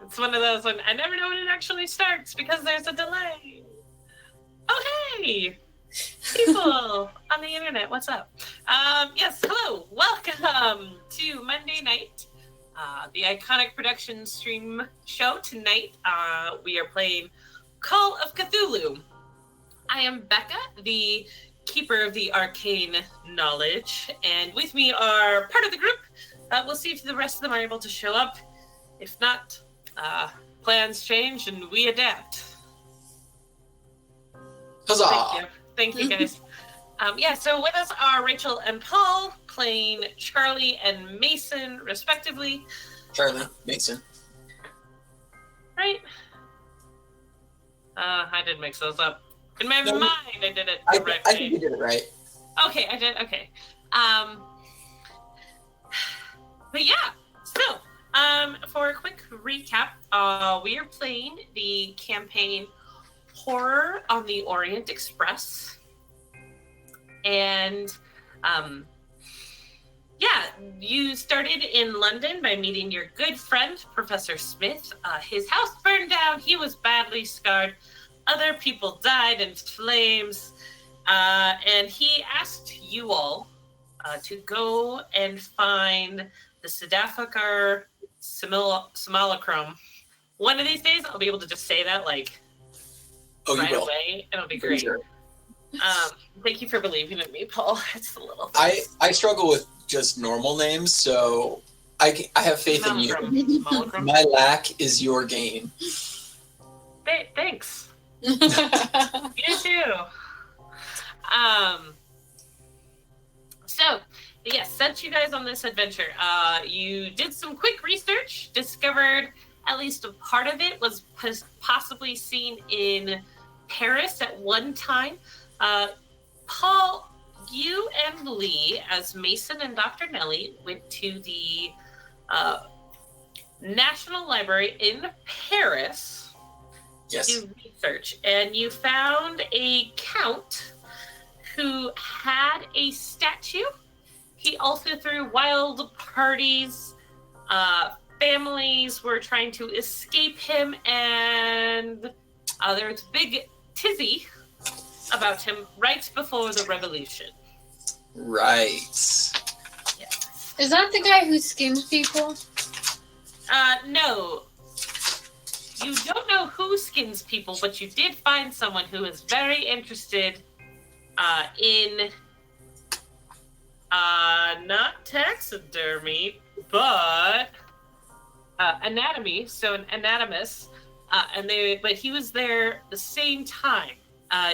It's one of those when I never know when it actually starts because there's a delay. Oh, hey! People on the internet, what's up? Yes, hello. Welcome to Monday night, the iconic production stream show. Tonight, we are playing Call of Cthulhu. I am Becca, the keeper of the arcane knowledge, and with me are part of the group. We'll see if the rest of them are able to show up. If not, plans change and we adapt. Huzzah! Thank you guys. So with us are Rachel and Paul playing Charlie and Mason, respectively. Charlie, Mason. Right? I did mix those up. In my mind, I did it I correctly. think you did it right. Okay, I did. Okay. But yeah, so for a quick recap, we are playing the campaign Horror on the Orient Express. And you started in London by meeting your good friend, Professor Smith. His house burned down. He was badly scarred. Other people died in flames. And he asked you all to go and find the Sedafakar Simulacrum. One of these days, I'll be able to just say that right away. It'll be great. Sure. Thank you for believing in me, Paul. It's a little. I struggle with just normal names, so I have faith in you. My lack is your gain. Thanks. You too. So, yes, sent you guys on this adventure. You did some quick research, discovered at least a part of it was possibly seen in Paris at one time. Paul, you and Lee, as Mason and Dr. Nellie, went to the National Library in Paris to research, and you found a count who had a statue. He also threw wild parties. Families were trying to escape him, and there was big tizzy about him right before the revolution. Right. Yes. Is that the guy who skins people? No. You don't know who skins people, but you did find someone who is very interested in not taxidermy, but anatomy, so an anatomist, but he was there the same time.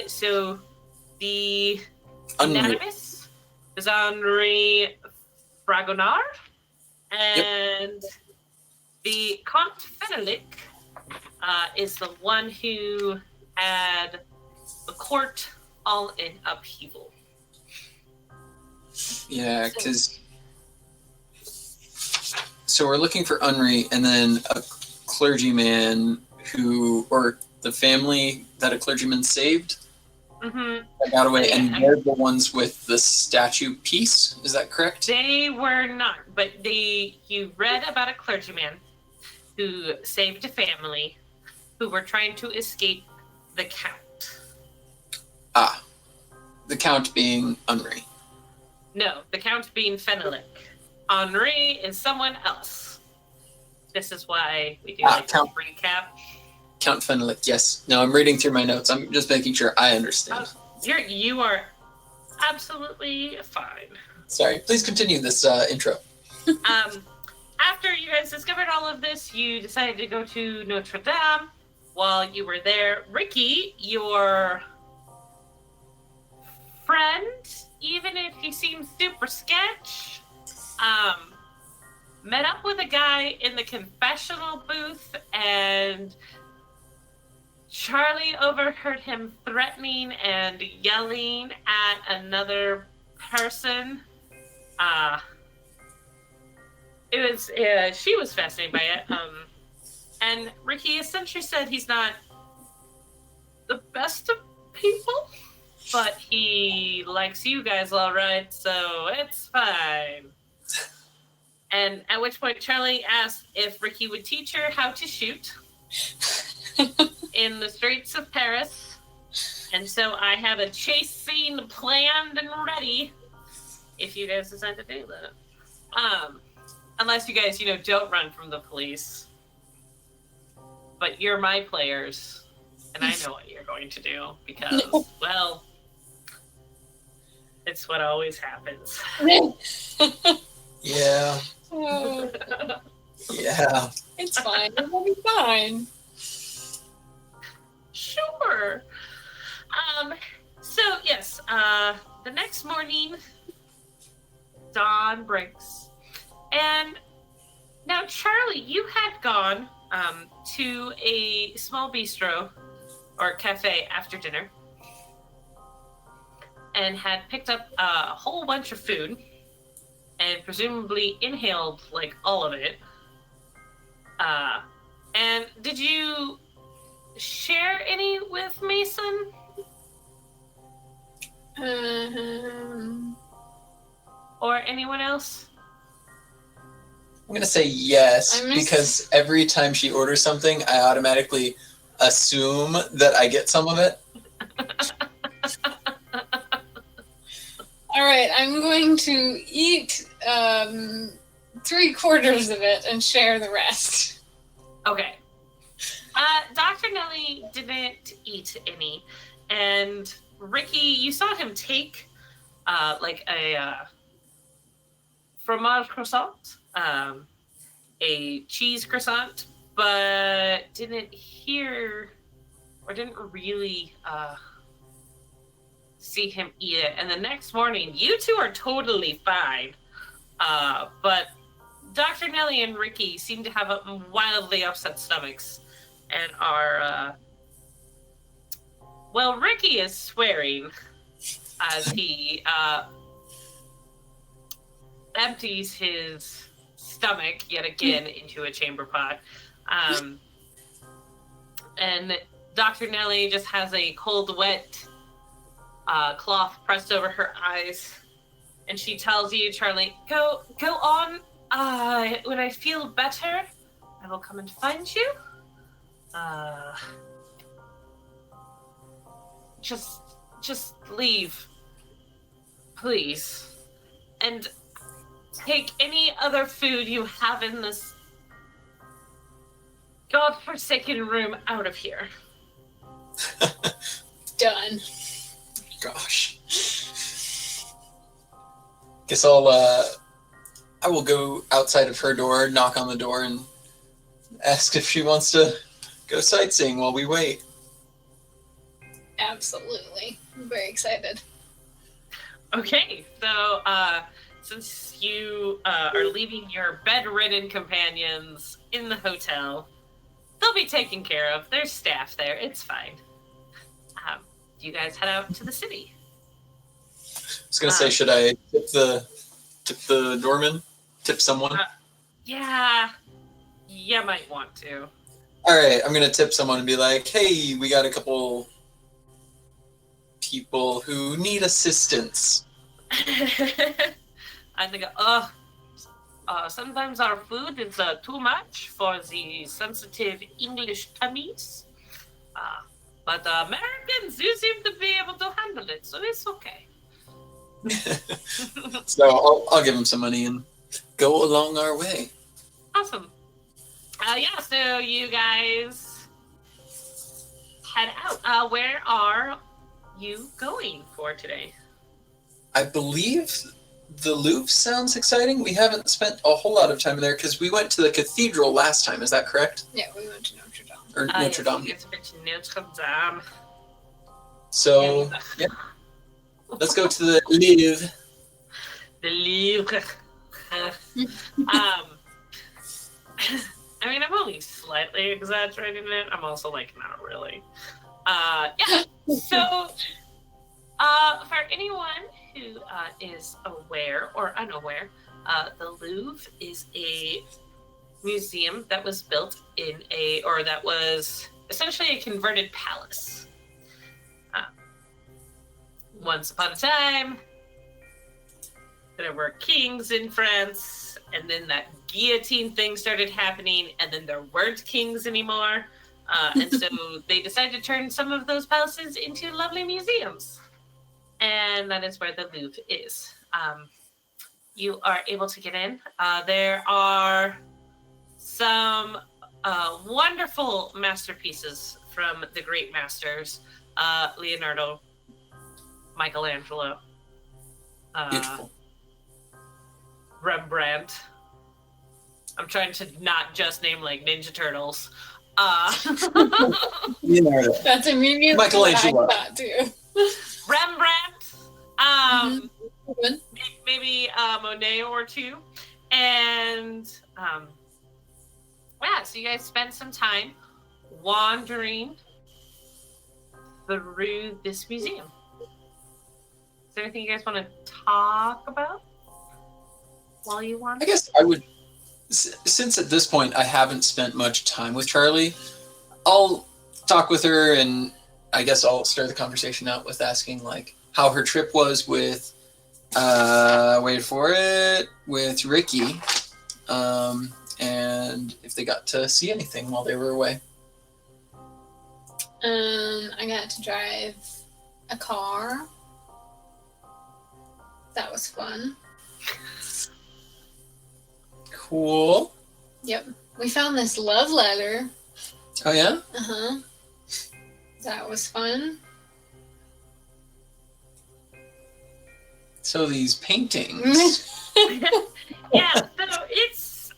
So the anatomist was Henri Fragonard, and the Comte Fenelic is the one who had the court all in upheaval. Yeah, because so we're looking for Henri, and then a clergyman or the family that a clergyman saved got away, and they're the ones with the statue piece. Is that correct? They were not, but you read about a clergyman who saved a family who were trying to escape the Count. The Count being Henri. No, the Count being Fenelic. Henri is someone else. This is why we do a recap. Count Fenelic, yes. No, I'm reading through my notes. I'm just making sure I understand. You are absolutely fine. Sorry. Please continue this intro. After you guys discovered all of this, you decided to go to Notre Dame. While you were there, Ricky, your friend, even if he seems super sketch, met up with a guy in the confessional booth, and Charlie overheard him threatening and yelling at another person. She was fascinated by it. And Ricky essentially said he's not the best of people, but he likes you guys all right, so it's fine. And at which point Charlie asked if Ricky would teach her how to shoot in the streets of Paris. And so I have a chase scene planned and ready if you guys decide to do that. Unless you guys, don't run from the police. But you're my players, and I know what you're going to do because, well, it's what always happens. Yeah. Oh, Yeah. it's fine. It'll be fine. Sure. So, yes, the next morning, dawn breaks. And now, Charlie, you had gone to a small bistro or cafe after dinner and had picked up a whole bunch of food and presumably inhaled, all of it. And did you share any with Mason? Or anyone else? I'm going to say yes, I missed- because every time she orders something, I automatically assume that I get some of it. All right, I'm going to eat 3/4 of it and share the rest. Okay. Dr. Nelly didn't eat any, and Ricky, you saw him take a fromage croissant, a cheese croissant, but didn't hear or didn't really see him eat it. And the next morning, you two are totally fine, but Dr. Nelly and Ricky seem to have wildly upset stomachs and are, Ricky is swearing as he empties his stomach yet again into a chamber pot. And Dr. Nelly just has a cold, wet cloth pressed over her eyes. And she tells you, Charlie, go on. When I feel better, I will come and find you. Just leave, please, and take any other food you have in this godforsaken room out of here. Done. Gosh. Guess I will go outside of her door, knock on the door, and ask if she wants to go sightseeing while we wait. Absolutely. I'm very excited. Okay, so since you are leaving your bedridden companions in the hotel, they'll be taken care of. There's staff there. It's fine. You guys head out to the city. I was gonna say, should I tip the doorman? Tip someone? Yeah, you might want to. All right, I'm gonna tip someone and be like, "Hey, we got a couple people who need assistance." And they go, sometimes our food is too much for the sensitive English tummies. But Americans do seem to be able to handle it, so it's okay. So I'll give him some money and go along our way. Awesome. So you guys head out. Where are you going for today? I believe the Louvre sounds exciting. We haven't spent a whole lot of time there because we went to the cathedral last time. Is that correct? Yeah, we went to Notre Dame. Or Notre Dame. Yes, it's Notre Dame. So, yeah. Let's go to the Louvre. The Louvre. I mean, I'm only slightly exaggerating it. I'm also not really. So, for anyone who is aware or unaware, the Louvre is a museum that was built that was essentially a converted palace. Once upon a time, there were kings in France, and then that guillotine thing started happening, and then there weren't kings anymore. And so they decided to turn some of those palaces into lovely museums. And that is where the Louvre is. You are able to get in. There are some wonderful masterpieces from the great masters, Leonardo, Michelangelo, Beautiful. Rembrandt. I'm trying to not just name like Ninja Turtles. Leonardo. That's immediately Michelangelo. what I thought too. Rembrandt. Good. Maybe Monet or two. And yeah, so you guys spent some time wandering through this museum. Is there anything you guys want to talk about while you wander? I guess I would, since at this point I haven't spent much time with Charlie, I'll talk with her, and I guess I'll start the conversation out with asking like how her trip was with, wait for it, with Ricky, and if they got to see anything while they were away. I got to drive a car. That was fun. Cool. Yep. We found this love letter. Oh yeah? Uh-huh. That was fun. So these paintings. Yeah, so it's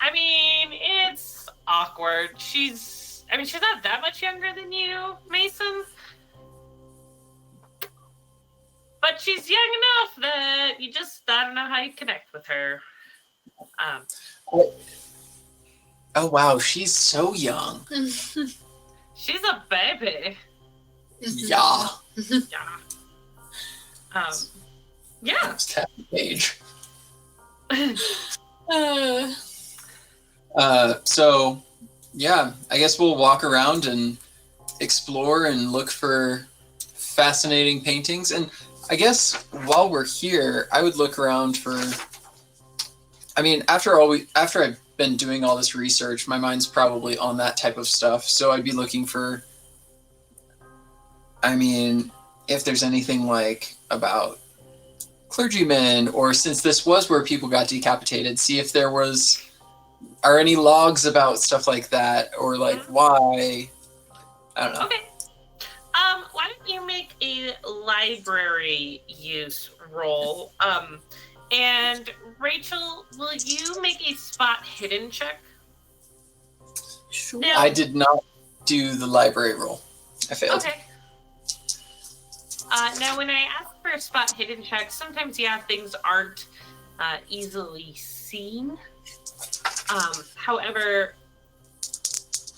awkward. She's not that much younger than you, Mason. But she's young enough that you just, I don't know how you connect with her. Oh wow, she's so young. She's a baby. Yeah. Yeah. Yeah. It's tap the page. Uh, So yeah, I guess we'll walk around and explore and look for fascinating paintings. And I guess while we're here, I would look around for, I mean, after I've been doing all this research, my mind's probably on that type of stuff. So I'd be looking for, I mean, if there's anything like about clergymen, or since this was where people got decapitated, see if there are any logs about stuff like that, or like why, I don't know. Okay. Why don't you make a library use roll? And Rachel, will you make a spot hidden check? Sure. Now- I did not do the library roll. I failed. Okay. Now, when I ask for a spot hidden check, sometimes, yeah, things aren't easily seen. However,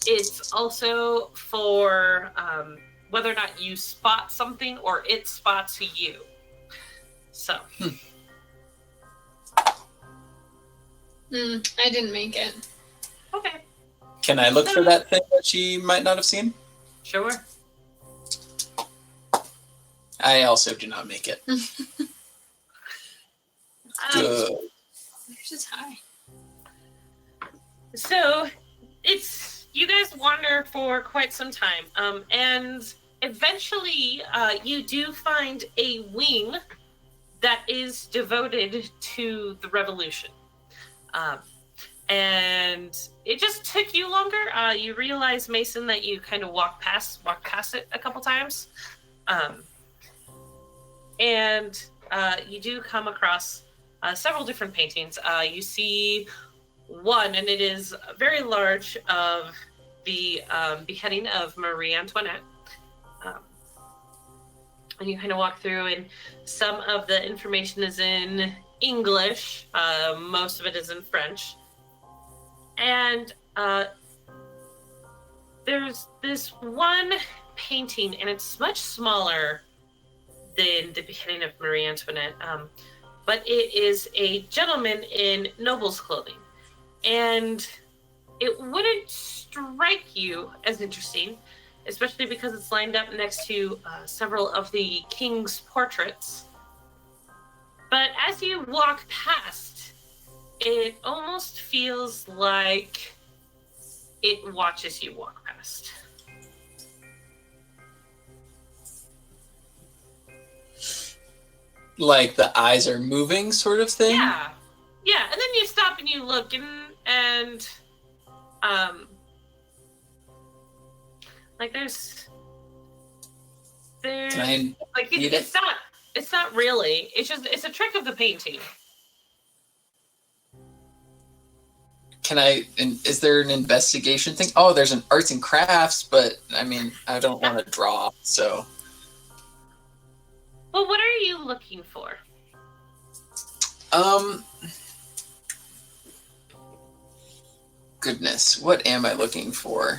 it's also for whether or not you spot something or it spots you. So. I didn't make it. Okay. Can I look for that thing that she might not have seen? Sure. I also do not make it. Good. Yours is high. So you guys wander for quite some time, and eventually you do find a wing that is devoted to the revolution. And it just took you longer. You realize, Mason, that you kind of walked past it a couple times. And you do come across several different paintings. You see one, and it is very large, of the beheading of Marie Antoinette. And you kind of walk through, and some of the information is in English. Most of it is in French. And there's this one painting, and it's much smaller than the beheading of Marie Antoinette. But it is a gentleman in noble's clothing. And it wouldn't strike you as interesting, especially because it's lined up next to several of the king's portraits. But as you walk past, it almost feels like it watches you walk past. Like the eyes are moving, sort of thing. Yeah, and then you stop and you look, and like there's Can I like read it's not really. It's a trick of the painting. is there an investigation thing? Oh, there's an arts and crafts, but I mean, I don't want to draw, so. Well, what are you looking for? Goodness, what am I looking for?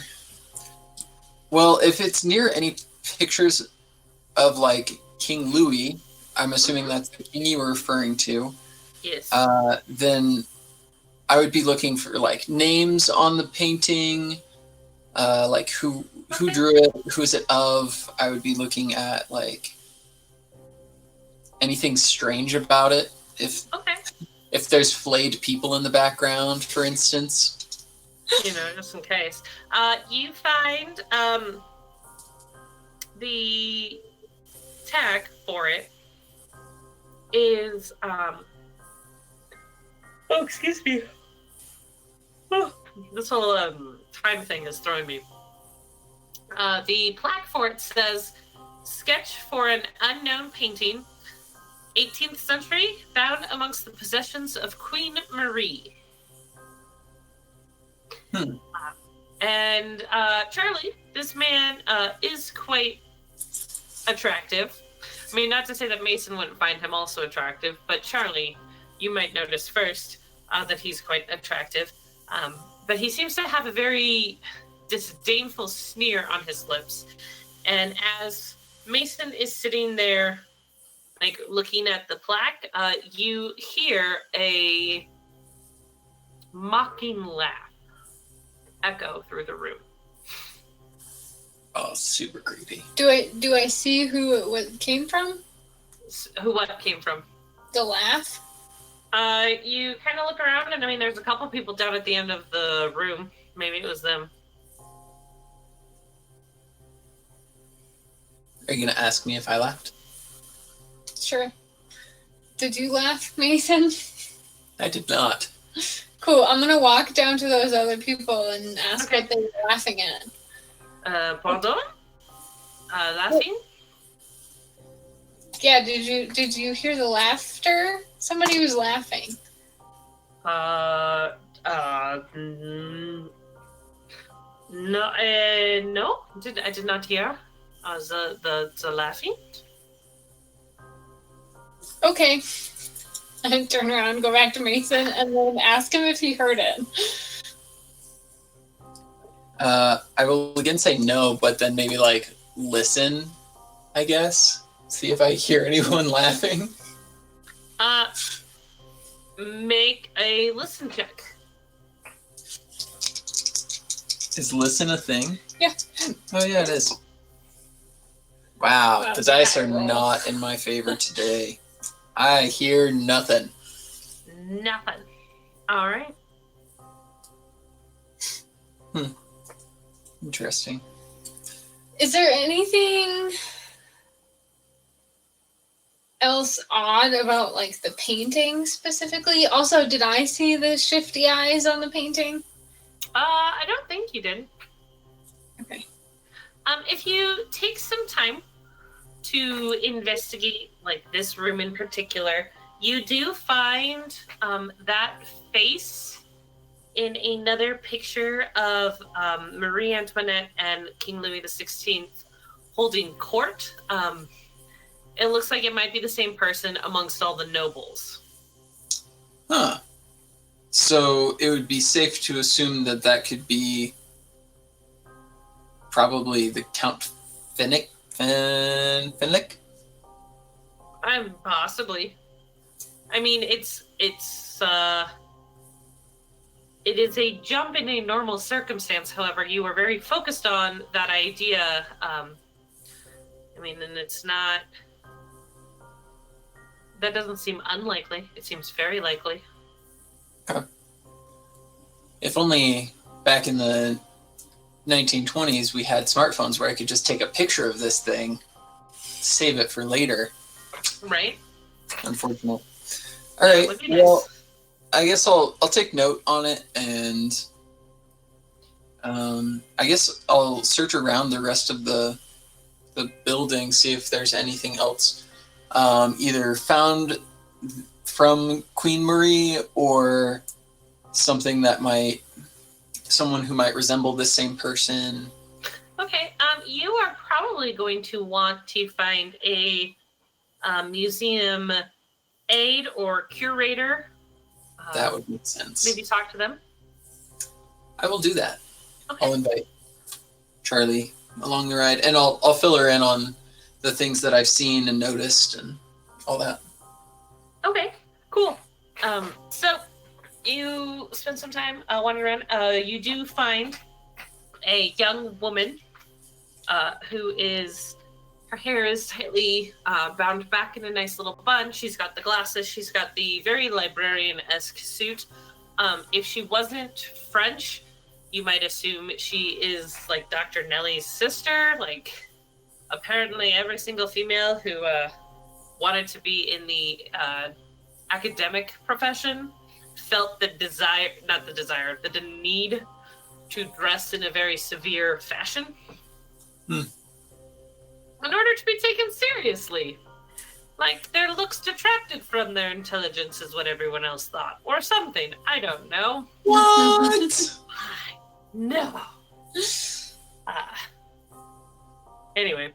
Well, if it's near any pictures of like King Louis, I'm assuming that's the king you were referring to. Yes. Then I would be looking for like names on the painting, like who drew it, who is it of. I would be looking at like anything strange about it. If there's flayed people in the background, for instance. Just in case. You find the tag for it is oh, excuse me. Oh, this whole time thing is throwing me. The plaque for it says sketch for an unknown painting, 18th century, found amongst the possessions of Queen Marie. And Charlie, this man is quite attractive. I mean, not to say that Mason wouldn't find him also attractive, but Charlie, you might notice first that he's quite attractive. But he seems to have a very disdainful sneer on his lips. And as Mason is sitting there, like looking at the plaque, you hear a mocking laugh echo through the room. Oh, super creepy. Do I see who it came from? What came from? The laugh? You kind of look around, and I mean, there's a couple people down at the end of the room. Maybe it was them. Are you gonna ask me if I laughed? Sure. Did you laugh, Mason? I did not. Cool. I'm gonna walk down to those other people and ask what they were laughing at. Pardon? Laughing? Yeah. Did you hear the laughter? Somebody was laughing. No. No. I did not hear. The laughing. Okay. I turn around, go back to Mason, and then ask him if he heard it. I will again say no, but then maybe like listen, I guess. See if I hear anyone laughing. Make a listen check. Is listen a thing? Yeah. Oh yeah, it is. Wow, the dice are not in my favor today. I hear nothing. Nothing. All right. Interesting. Is there anything else odd about like the painting specifically? Also, did I see the shifty eyes on the painting? I don't think you did. Okay. If you take some time to investigate, like this room in particular, you do find that face in another picture of Marie Antoinette and King Louis XVI holding court. It looks like it might be the same person amongst all the nobles. Huh. So it would be safe to assume that that could be probably the Count Finnick? Possibly. I mean, it is a jump in a normal circumstance. However, you were very focused on that idea. I mean, and it's not. That doesn't seem unlikely. It seems very likely. Okay. If only back in the 1920s we had smartphones where I could just take a picture of this thing, save it for later. Right. Unfortunate. All right. Would be Well, nice. I guess I'll take note on it, and I guess I'll search around the rest of the building, see if there's anything else either found from Queen Marie or something that someone who might resemble this same person. Okay. You are probably going to want to find a museum aide or curator. That would make sense. Maybe talk to them. I will do that. Okay. I'll invite Charlie along the ride, and I'll fill her in on the things that I've seen and noticed and all that. Okay, cool. So you spend some time wandering around. You do find a young woman who is, her hair is tightly bound back in a nice little bun. She's got the glasses. She's got the very librarian-esque suit. If she wasn't French, you might assume she is like Dr. Nellie's sister. Like, apparently every single female who wanted to be in the academic profession felt the need to dress in a very severe fashion in order to be taken seriously. Like, their looks detracted from their intelligence is what everyone else thought. Or something. I don't know. What? No. Anyway.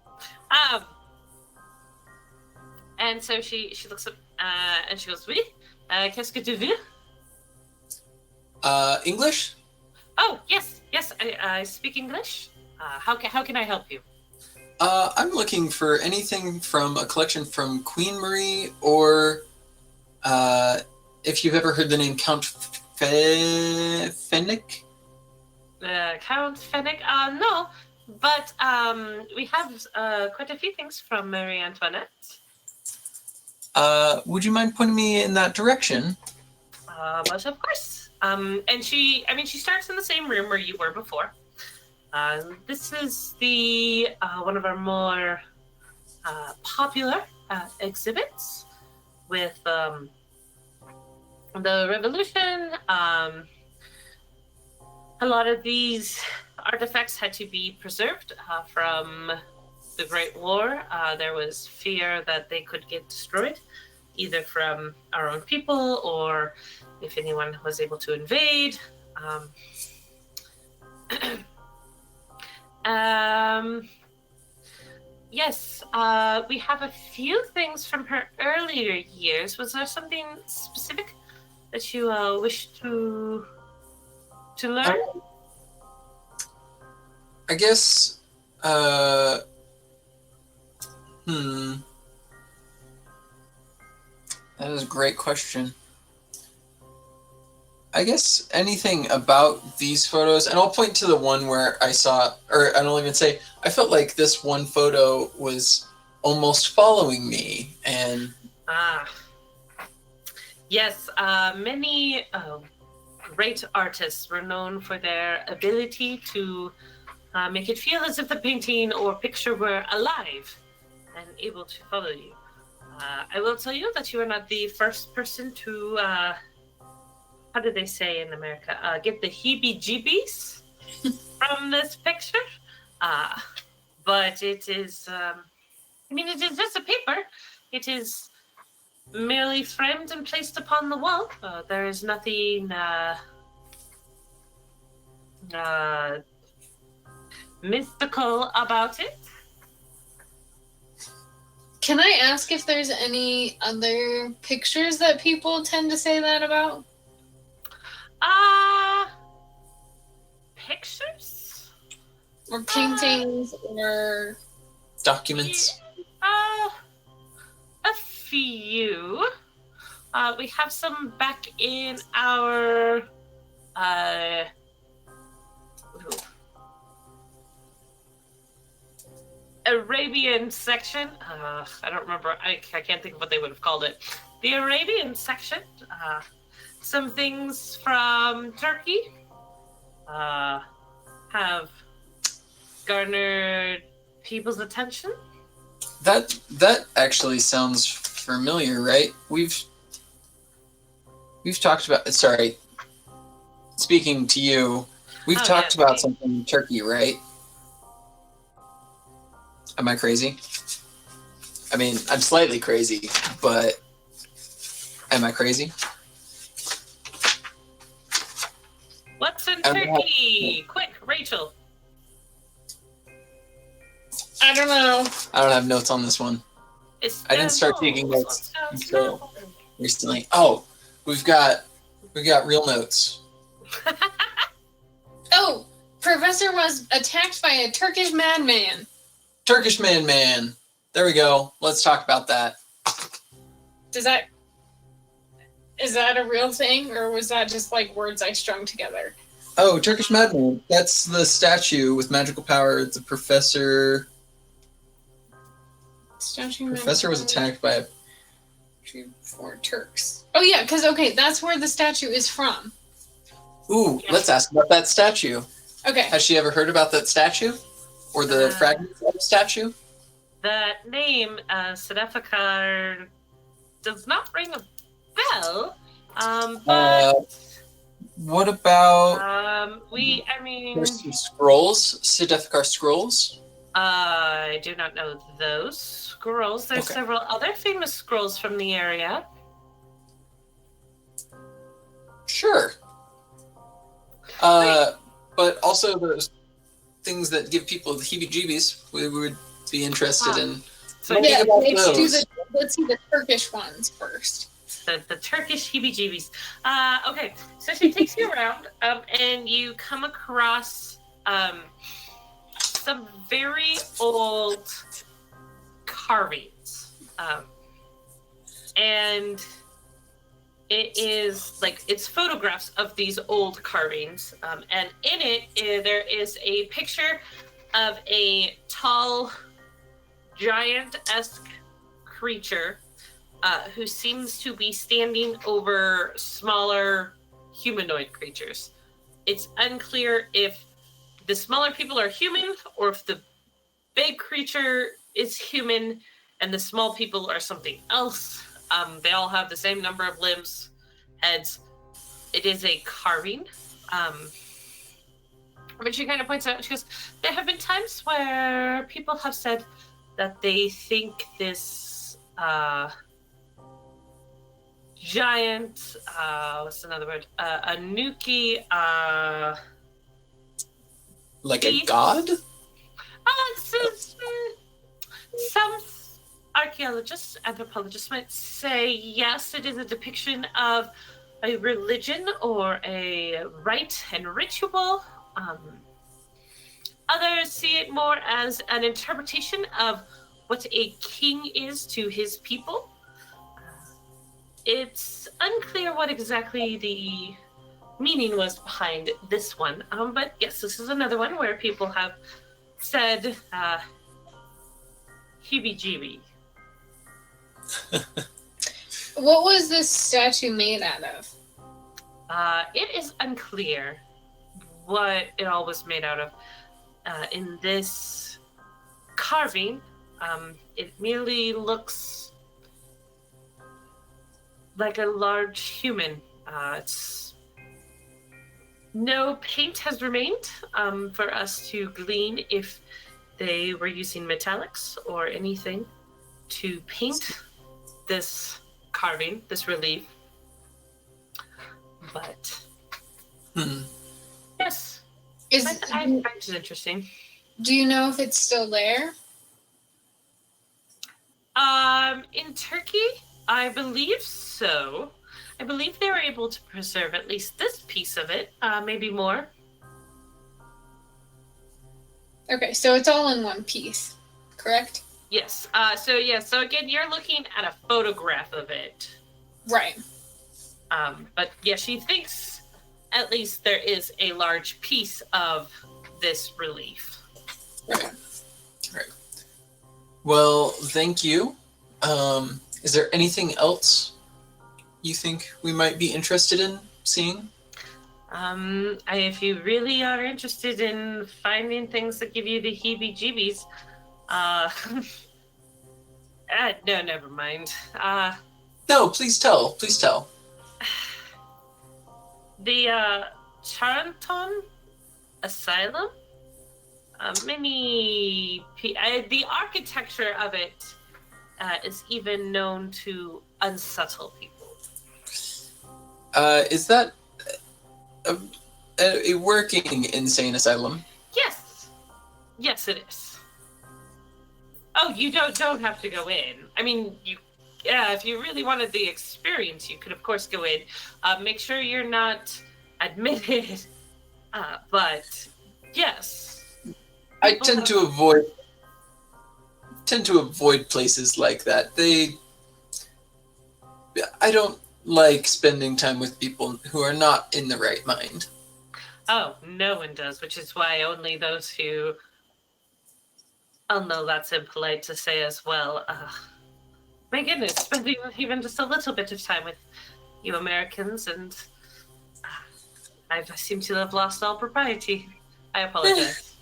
And so she looks up and she goes, Oui, qu'est-ce que tu veux? English? Oh, yes, I speak English. How can I help you? I'm looking for anything from a collection from Queen Marie, or if you've ever heard the name Count Fenwick. Count Fenwick? No, but we have quite a few things from Marie Antoinette. Would you mind pointing me in that direction? But of course. And she starts in the same room where you were before. This is the one of our more popular exhibits with the Revolution. A lot of these artifacts had to be preserved from the Great War. There was fear that they could get destroyed, either from our own people or if anyone was able to invade. Yes, we have a few things from her earlier years. Was there something specific that you wish to learn? I guess, that is a great question. I guess anything about these photos, and I'll point to the one where I saw, or I'll even say, I felt like this one photo was almost following me, and... Yes, many great artists were known for their ability to make it feel as if the painting or picture were alive and able to follow you. I will tell you that you are not the first person to... how do they say in America? Get the heebie-jeebies from this picture. But it is, it is just a paper. It is merely framed and placed upon the wall. There is nothing mystical about it. Can I ask if there's any other pictures that people tend to say that about? Pictures? Or paintings, or... documents? A few. We have some back in our... Arabian section. I don't remember. I can't think of what they would have called it. The Arabian section. some things from Turkey have garnered people's attention. That actually sounds familiar, right? We've talked about. Sorry, speaking to you, we've talked about something in Turkey, right? Am I crazy? I mean, I'm slightly crazy, but am I crazy? What's in Turkey? Quick, Rachel. I don't know. I don't have notes on this one. I didn't start taking notes until recently. Oh, we've got real notes. Oh, Professor was attacked by a Turkish madman. Turkish man. There we go. Let's talk about that. Is that a real thing, or was that just like words I strung together? Oh, Turkish madman. That's the statue with magical power. The professor. Professor was attacked by a... 4 Turks. Oh yeah, because that's where the statue is from. Ooh, let's ask about that statue. Okay. Has she ever heard about that statue? Or the fragments of the statue? That name, Sedefkar, does not ring a bell. But what about there's some scrolls? Sedefkar scrolls? I do not know those scrolls. There's several other famous scrolls from the area. Sure. But also those things that give people the heebie-jeebies, we would be interested in. So let's see the Turkish ones first. The Turkish heebie-jeebies. Okay, so she takes you around, and you come across some very old carvings, and it is it's photographs of these old carvings, and in it there is a picture of a tall, giant-esque creature who seems to be standing over smaller humanoid creatures. It's unclear if the smaller people are human or if the big creature is human and the small people are something else. They all have the same number of limbs, heads. It is a carving. But she kind of points out, she goes, there have been times where people have said that they think this giant, what's another word? Anuki, like beast. A god? Some archaeologists, anthropologists might say yes, it is a depiction of a religion or a rite and ritual. Others see it more as an interpretation of what a king is to his people. It's unclear what exactly the meaning was behind this one, but yes, this is another one where people have said heebie-jeebie. What was this statue made out of? It is unclear what it all was made out of. In this carving, it merely looks like a large human. No paint has remained for us to glean if they were using metallics or anything to paint this carving, this relief. But yes, I find it interesting. Do you know if it's still there? In Turkey, I believe so. I believe they were able to preserve at least this piece of it, maybe more. Okay, so it's all in one piece, correct? Yes. So again, you're looking at a photograph of it. Right. But yeah, she thinks at least there is a large piece of this relief. Right. Well, thank you. Is there anything else you think we might be interested in seeing? If you really are interested in finding things that give you the heebie-jeebies, no, never mind. No, please tell. Please tell. The Charenton Asylum. The architecture of it is even known to unsubtle people. Is that a working insane asylum? Yes, it is. Oh, you don't have to go in. I mean, if you really wanted the experience, you could of course go in. Make sure you're not admitted. But yes, I tend to avoid places like that. I don't like spending time with people who are not in the right mind. Oh, no one does, which is why only those who... Oh no, that's impolite to say as well. My goodness, spending even just a little bit of time with you Americans, and I seem to have lost all propriety. I apologize.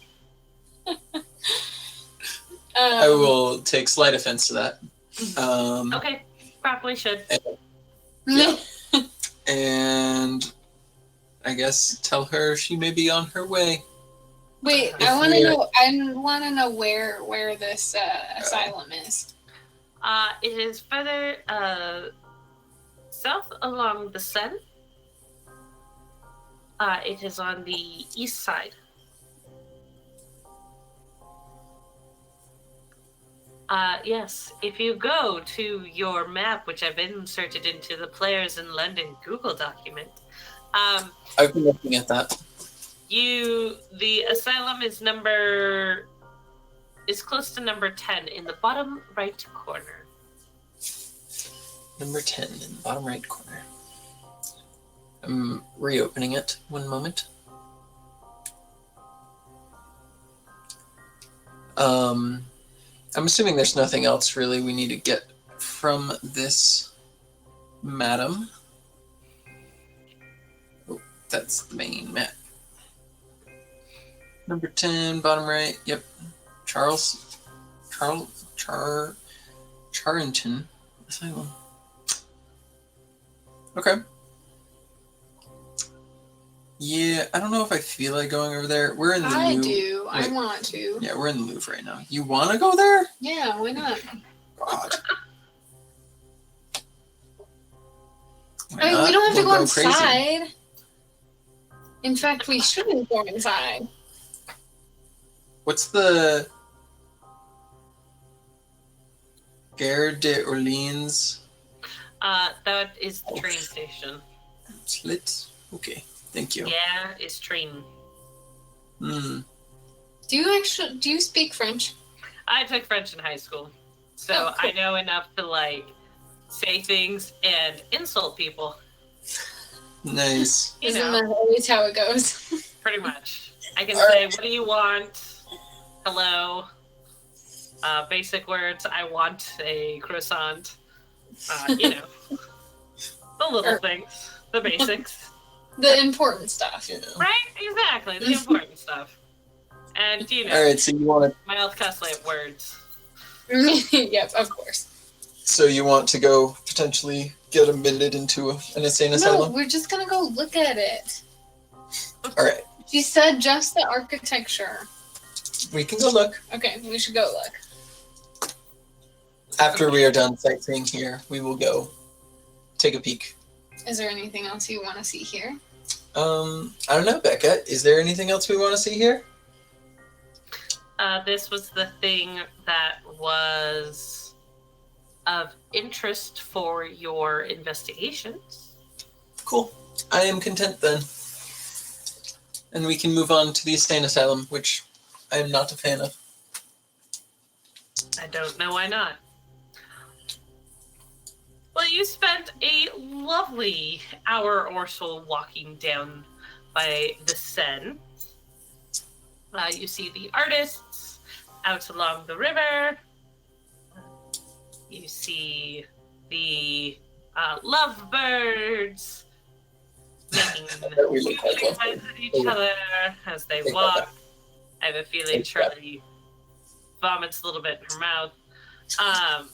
I will take slight offense to that. Okay, probably should. Yeah. And I guess tell her she may be on her way. Wait, I want to know where this asylum is. It is further south along the Seine. It is on the east side. Yes, if you go to your map, which I've inserted into the Players in London Google document, I've been looking at that. The asylum is close to number 10 in the bottom right corner. Number 10 in the bottom right corner. I'm reopening it. One moment. I'm assuming there's nothing else really we need to get from this madam. Oh, that's the main map. Number 10, bottom right. Yep. Charenton Asylum. Okay. Yeah, I don't know if I feel like going over there. We're in the Louvre. I do. I want to. Yeah, we're in the Louvre right now. You want to go there? Yeah, why not? God. I mean, we don't have to go Crazy. inside. In fact, we shouldn't go inside. What's the Gare de Orleans? That is the train station. Slit? Okay, thank you. Yeah, it's train. Hmm. Do you speak French? I took French in high school, so Oh, cool. I know enough to say things and insult people. Nice. Isn't that always how it goes? Pretty much. I can All say, right. what do you want? Hello. Basic words, I want a croissant. The little things, the basics. The important stuff. Yeah. Right? Exactly, the important stuff. And, All right, so you want mild cuss-like words. Yep, of course. So you want to go potentially get admitted into an insane No, asylum? we're just gonna go look at it. All right, She said just the architecture. we can go look. Okay, we should go look. After we are done sightseeing here, we will go take a peek. Is there anything else you want to see here? I don't know, Becca. Is there anything else we want to see here? This was the thing that was of interest for your investigations. Cool. I am content then. And we can move on to the insane asylum, which I am not a fan of. I don't know why not. Well, you spent a lovely hour or so walking down by the Seine. You see the artists out along the river. You see the lovebirds making We look like eyes at each other as they walk. I have a feeling Shirley vomits a little bit in her mouth. I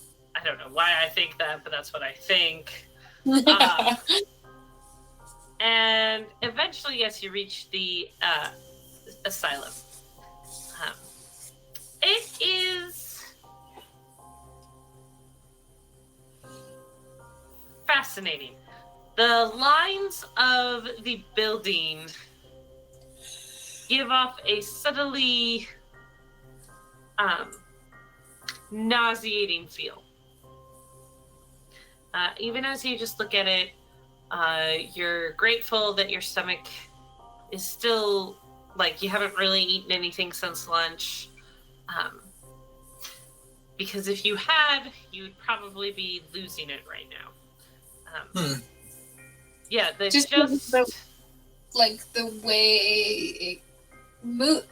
don't know why I think that, but that's what I think. And eventually, yes, you reach the asylum. It is fascinating. The lines of the building give off a subtly nauseating feel. Even as you just look at it, you're grateful that your stomach is still, like, you haven't really eaten anything since lunch. Because if you had, you would probably be losing it right now. Yeah, just like the way it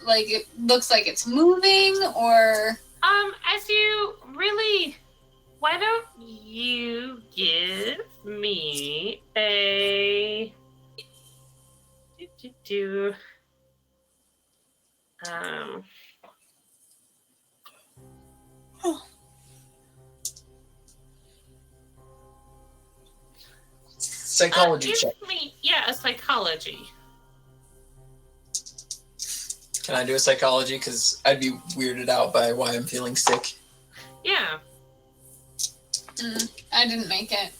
like it looks like it's moving, or as you really, why don't you give me a psychology check. A psychology. Can I do a psychology? Because I'd be weirded out by why I'm feeling sick. Yeah. I didn't make it.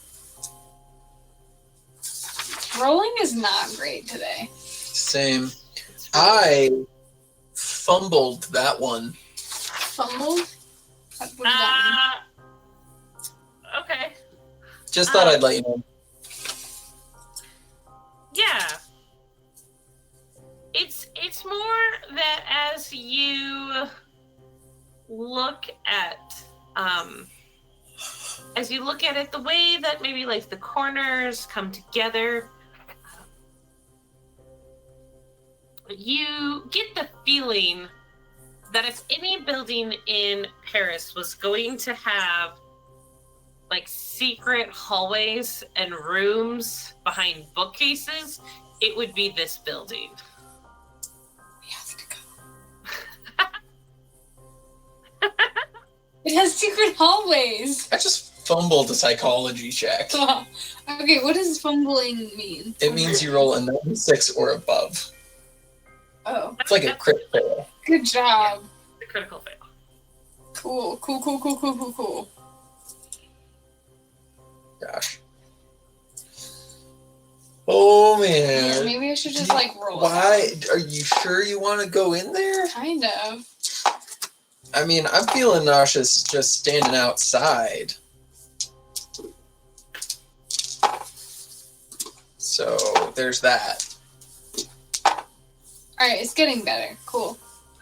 Rolling is not great today. Same. I fumbled that one. Fumbled? What does that mean? Okay. Just thought I'd let you know. Yeah. It's more that as you look at it, the way that maybe like the corners come together, you get the feeling that if any building in Paris was going to have like secret hallways and rooms behind bookcases, it would be this building. We have to go. It has secret hallways. I just fumbled a psychology check. Okay, what does fumbling mean? It means you roll a 96 or above. Oh. It's like a crit fail. Good job. The critical fail. Cool. Gosh. Oh man. Yeah, maybe I should just like roll. Why? Are you sure you want to go in there? Kind of. I mean, I'm feeling nauseous just standing outside. So there's that. Alright, it's getting better. Cool.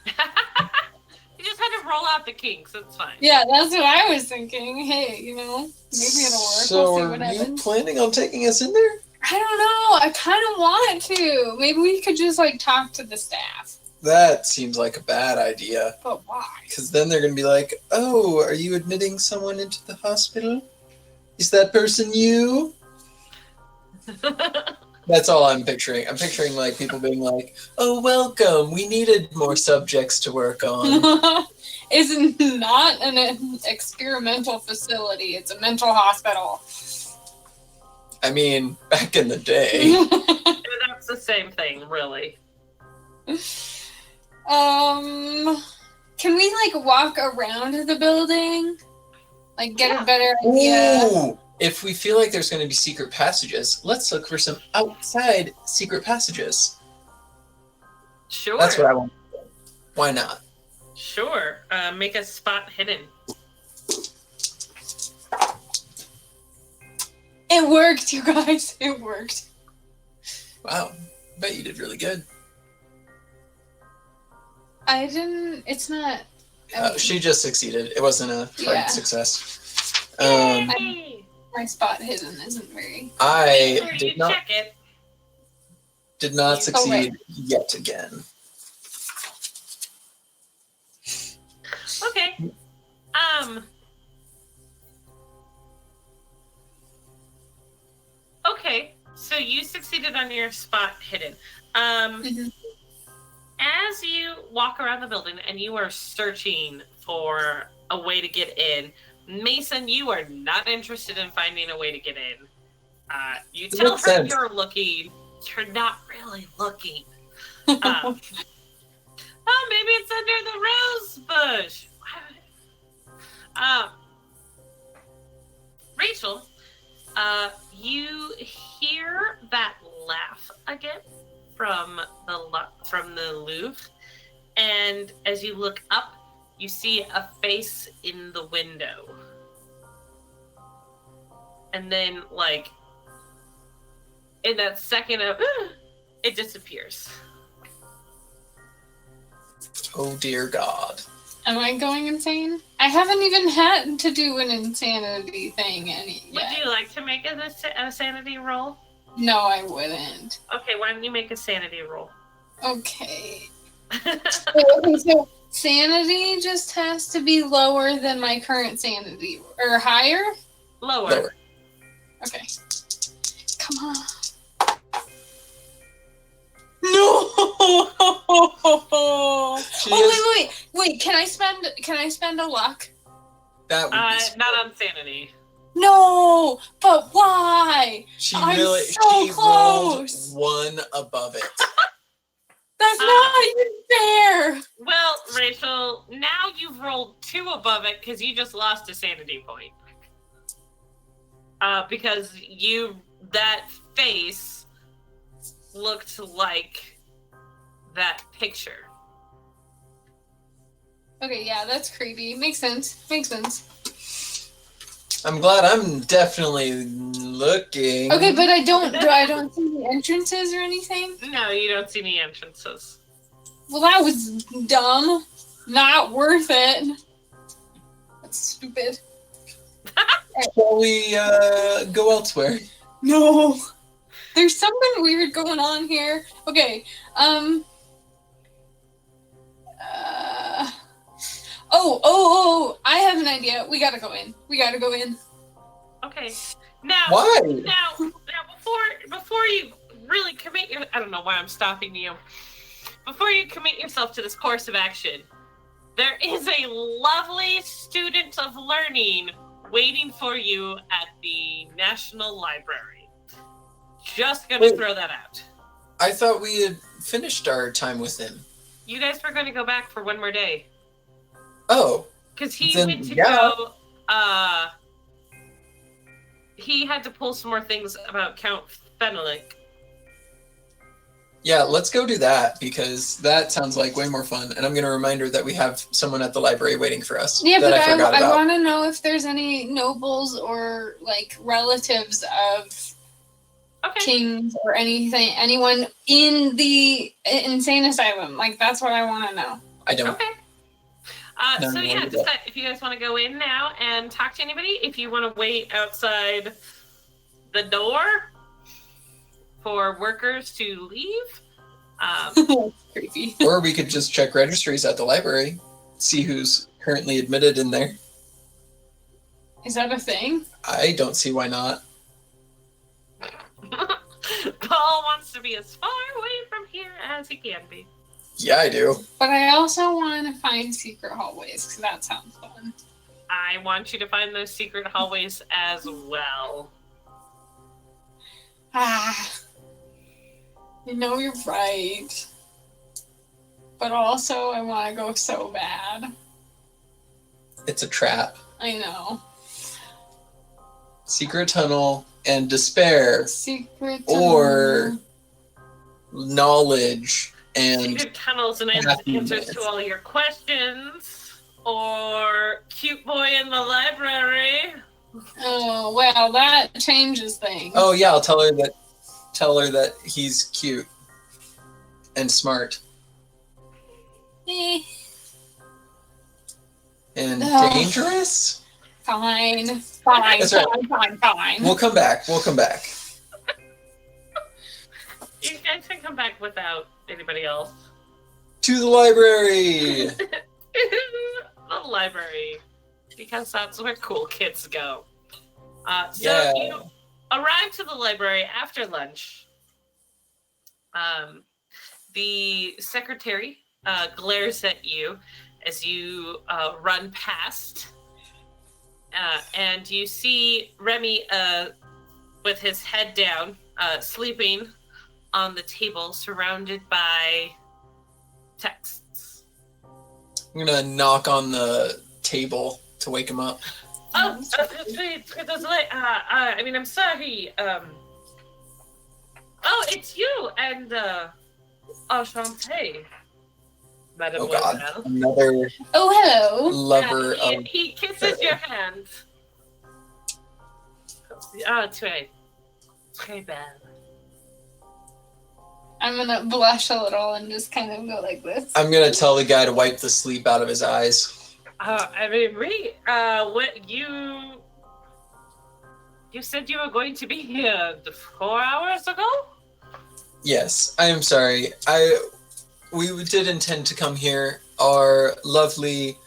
You just had to roll out the kinks. It's fine. Yeah, that's what I was thinking. Hey, maybe it'll work. So we'll see what are you happens. planning on taking us in there? I don't know. I kind of want to. Maybe we could just like talk to the staff. That seems like a bad idea. But why? Because then they're going to be like, oh, are you admitting someone into the hospital? Is that person you? That's all I'm picturing. I'm picturing like people being like, oh, welcome. We needed more subjects to work on. It's not an experimental facility. It's a mental hospital. I mean, back in the day. That's the same thing, really. Can we like walk around the building? Like get a better idea? Ooh, if we feel like there's going to be secret passages, let's look for some outside secret passages. Sure. That's what I want to do. Why not? Sure. Make a spot hidden. It worked, you guys. It worked. Wow. I bet you did really good. I didn't. It's not. I mean, She just succeeded. It wasn't a hard success. my spot hidden isn't very. I Sure, did you not check it. succeed yet again. Okay. So you succeeded on your spot hidden. As you walk around the building and you are searching for a way to get in, Mason, you are not interested in finding a way to get in. You tell her you're looking. You're not really looking. Oh, maybe it's under the rose bush. Rachel, you hear that laugh again from the Louvre, and as you look up, you see a face in the window, and then like in that second of it disappears. Oh dear God. Am I going insane? I haven't even had to do an insanity thing yet. Would you like to make a sanity roll? No, I wouldn't. Okay, why don't you make a sanity roll? Okay. Okay, so sanity just has to be lower than my current sanity. Or higher? Lower. Okay. Come on. No! Wait. Can I spend a luck? That would be not on sanity. No, but why? She close. rolled one above it. That's not even fair. Well, Rachel, now you've rolled 2 above it because you just lost a sanity point. Because that face looked like that picture. Okay, yeah, that's creepy. Makes sense. I'm glad I'm definitely looking. Okay, but I don't see the entrances or anything? No, you don't see any entrances. Well, that was dumb. Not worth it. That's stupid. Shall we go elsewhere? No. There's something weird going on here. Okay, Oh, I have an idea. We gotta go in. Okay. Now, why? Now, before you really commit I don't know why I'm stopping you. Before you commit yourself to this course of action, there is a lovely student of learning waiting for you at the National Library. Just gonna throw that out. I thought we had finished our time with him. You guys were going to go back for one more day. Oh. Because he went to go, he had to pull some more things about Count Fenelick. Yeah, let's go do that, because that sounds like way more fun. And I'm going to remind her that we have someone at the library waiting for us. Yeah, but I want to know if there's any nobles or, like, relatives of kings or anyone in the insane asylum. Like, that's what I want to know. I don't. Okay. Decide if you guys want to go in now and talk to anybody. If you want to wait outside the door for workers to leave. Creepy. Or we could just check registries at the library, see who's currently admitted in there. Is that a thing? I don't see why not. Paul wants to be as far away from here as he can be. Yeah, I do. But I also want to find secret hallways, because that sounds fun. I want you to find those secret hallways as well. You know you're right. But also, I want to go so bad. It's a trap. I know. Secret tunnel and despair. Secret tunnel. Or knowledge and secret tunnels and answers to all your questions. Or cute boy in the library. Oh, well, that changes things. Oh yeah, I'll tell her that he's cute and smart. And dangerous? Fine. We'll come back. You guys can come back without anybody else. To the library! The library. Because that's where cool kids go. arrive to the library after lunch, the secretary glares at you as you run past, and you see Remy with his head down, sleeping on the table, surrounded by texts. I'm gonna knock on the table to wake him up. Oh, I mean, I'm sorry. Oh, it's you, and enchanté, Oh mademoiselle. God, another hello. lover of. He kisses your hand. Très belle. I'm gonna blush a little and just kind of go like this. I'm gonna tell the guy to wipe the sleep out of his eyes. I mean, really, what you said you were going to be here 4 hours ago? Yes, I am sorry. We did intend to come here. Our lovely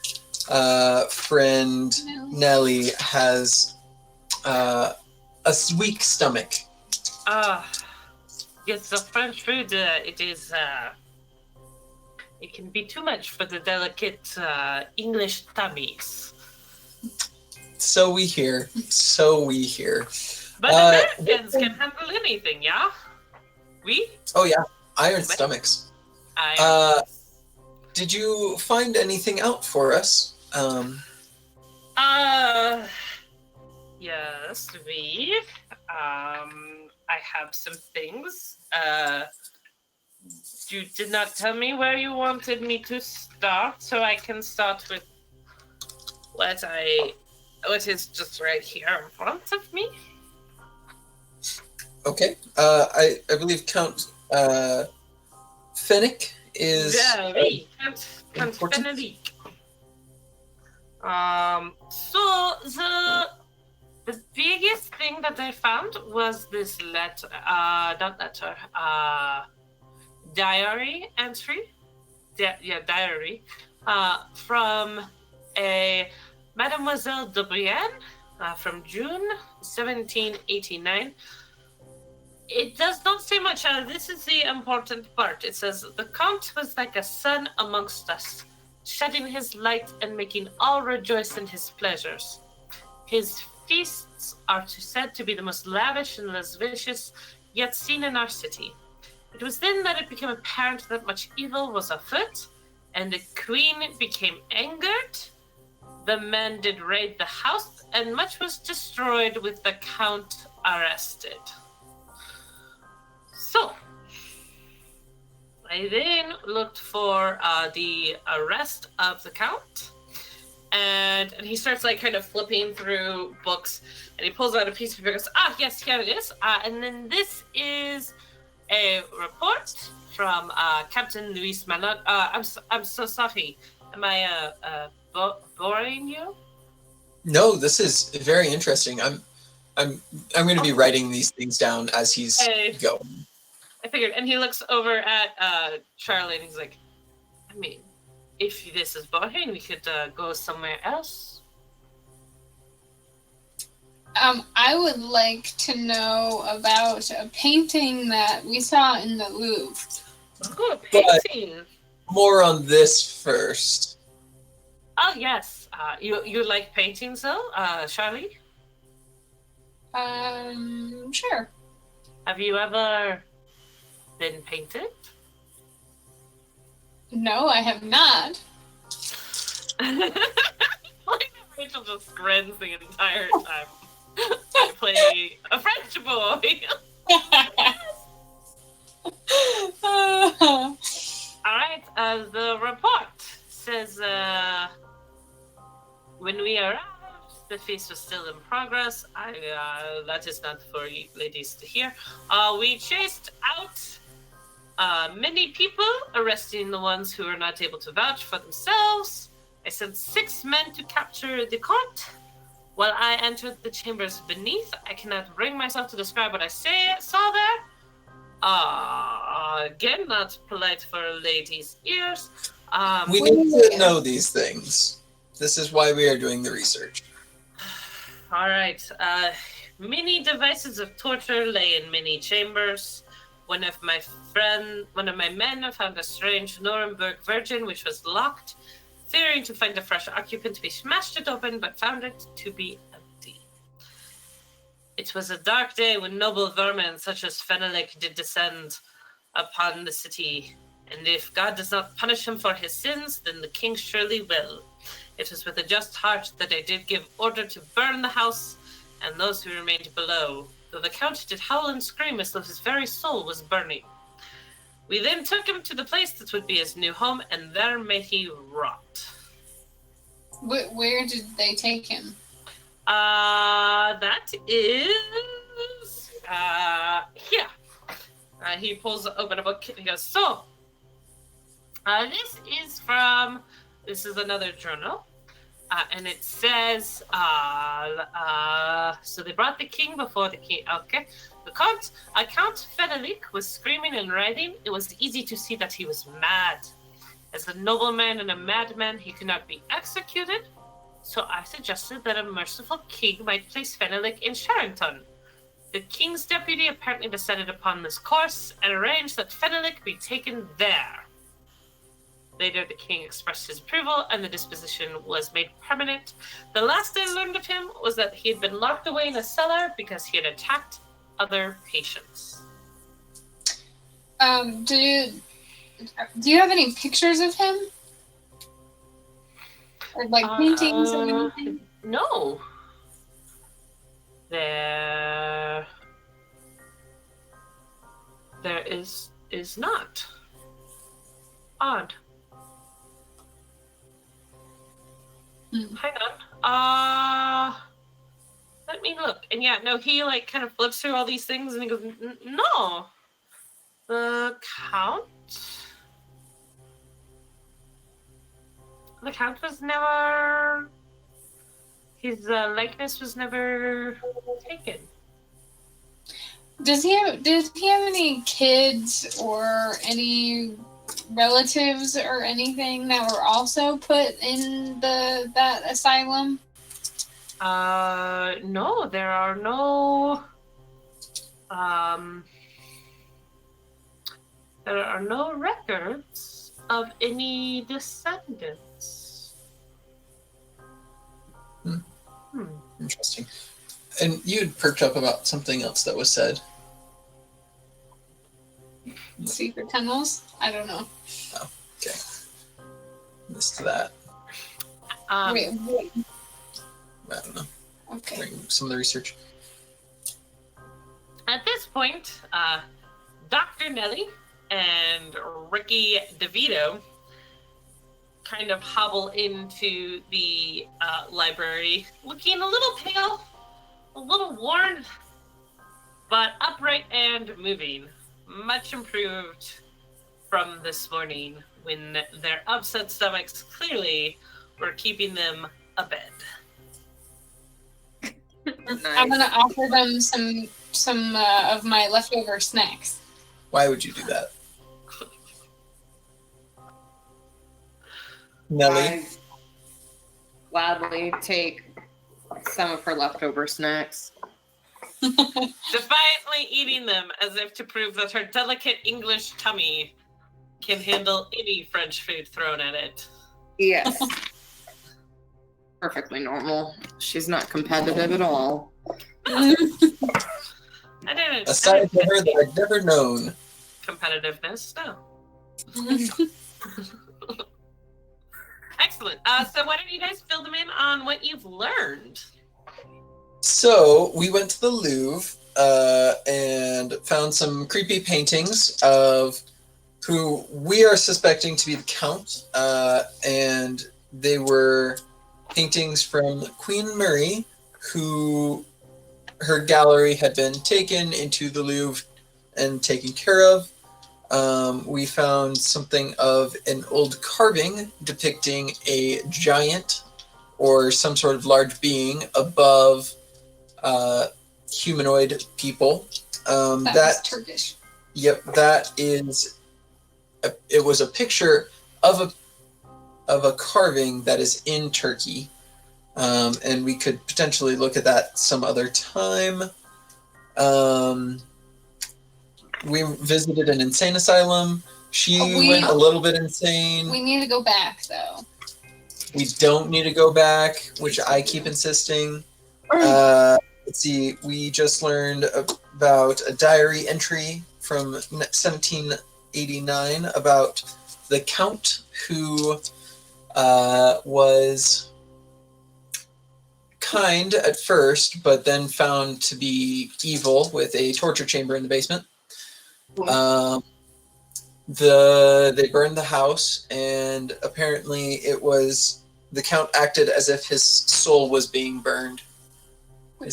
friend Nellie has a weak stomach. Yes, the French food, it can be too much for the delicate English tummies. So we hear. But Americans can handle anything, yeah? We? Oh yeah, iron stomachs. Did you find anything out for us? Yes, we. I have some things. You did not tell me where you wanted me to start, so I can start with what is just right here in front of me. Okay. I believe Count Fennec is Count Fennec. So the biggest thing that I found was this diary entry. Diary. From a Mademoiselle de Brienne from June 1789. It does not say much. This is the important part. It says, the Count was like a sun amongst us, shedding his light and making all rejoice in his pleasures. His feasts are said to be the most lavish and lascivious yet seen in our city. It was then that it became apparent that much evil was afoot, and the queen became angered. The men did raid the house, and much was destroyed with the Count arrested. So, I then looked for the arrest of the Count, and he starts like kind of flipping through books, and he pulls out a piece of paper and goes, yes, here it is. And then this is a report from Captain Luis Malon. I'm so sorry. Am I boring you? No, this is very interesting. I'm going to be writing these things down as he's going. I figured, and he looks over at Charlie, and he's like, I mean, if this is boring, we could go somewhere else. I would like to know about a painting that we saw in the Louvre. Oh, painting! But more on this first. Oh, yes. You like paintings, though, Charlie? Sure. Have you ever been painted? No, I have not. Like Rachel just grins the entire time. I play a French boy. Alright, the report says when we arrived, the feast was still in progress. That is not for you ladies to hear. We chased out many people, arresting the ones who were not able to vouch for themselves. I sent 6 men to capture the Count. While I entered the chambers beneath, I cannot bring myself to describe what I saw there. Again, not polite for a lady's ears. We need to know these things. This is why we are doing the research. All right. Many devices of torture lay in many chambers. One of my men found a strange Nuremberg Virgin which was locked. Fearing to find a fresh occupant, we smashed it open, but found it to be empty. It was a dark day when noble vermin such as Fenelek did descend upon the city, and if God does not punish him for his sins, then the king surely will. It was with a just heart that I did give order to burn the house and those who remained below, though the count did howl and scream as though his very soul was burning. We then took him to the place that would be his new home, and there may he rot. Where did they take him? That is... here. He pulls open a book and he goes, so, this is another journal. And it says, so they brought the king before the king. Okay. Count Fenelek was screaming and writhing. It was easy to see that he was mad. As a nobleman and a madman, he could not be executed. So I suggested that a merciful king might place Fenelek in Charenton. The king's deputy apparently decided upon this course and arranged that Fenelek be taken there. Later, the king expressed his approval, and the disposition was made permanent. The last I learned of him was that he had been locked away in a cellar because he had attacked other patients. Do you have any pictures of him? Or like paintings or anything? No. There is not. Odd. Hang on. Let me look. And yeah, no, he like kind of flips through all these things and he goes, no. The count was never, his likeness was never taken. Did he have any kids or any relatives or anything that were also put in that asylum? No, there are no records of any descendants. Interesting. And you had perked up about something else that was said. Secret tunnels? I don't know. Oh, okay. Missed that. Wait. I don't know. Okay. Doing some of the research. At this point, Dr. Nelly and Ricky DeVito kind of hobble into the library, looking a little pale, a little worn, but upright and moving. Much improved from this morning when their upset stomachs clearly were keeping them abed. Nice. I'm gonna offer them some of my leftover snacks. Why would you do that? Nelly? I gladly take some of her leftover snacks. Defiantly eating them as if to prove that her delicate English tummy can handle any French food thrown at it. Yes. Perfectly normal. She's not competitive at all. Aside from her that I've never known. Competitiveness, no. Excellent. So why don't you guys fill them in on what you've learned? So we went to the Louvre and found some creepy paintings of who we are suspecting to be the Count, and they were paintings from Queen Marie, who her gallery had been taken into the Louvre and taken care of. We found something of an old carving depicting a giant or some sort of large being above humanoid people. That was Turkish. Yep, that is. It was a picture of a carving that is in Turkey. and we could potentially look at that some other time. We visited an insane asylum. She went a little bit insane. We need to go back, though. We don't need to go back, which I keep insisting. Let's see, we just learned about a diary entry from 1789 about the Count who was kind at first, but then found to be evil with a torture chamber in the basement. They burned the house, and apparently it was the Count acted as if his soul was being burned. I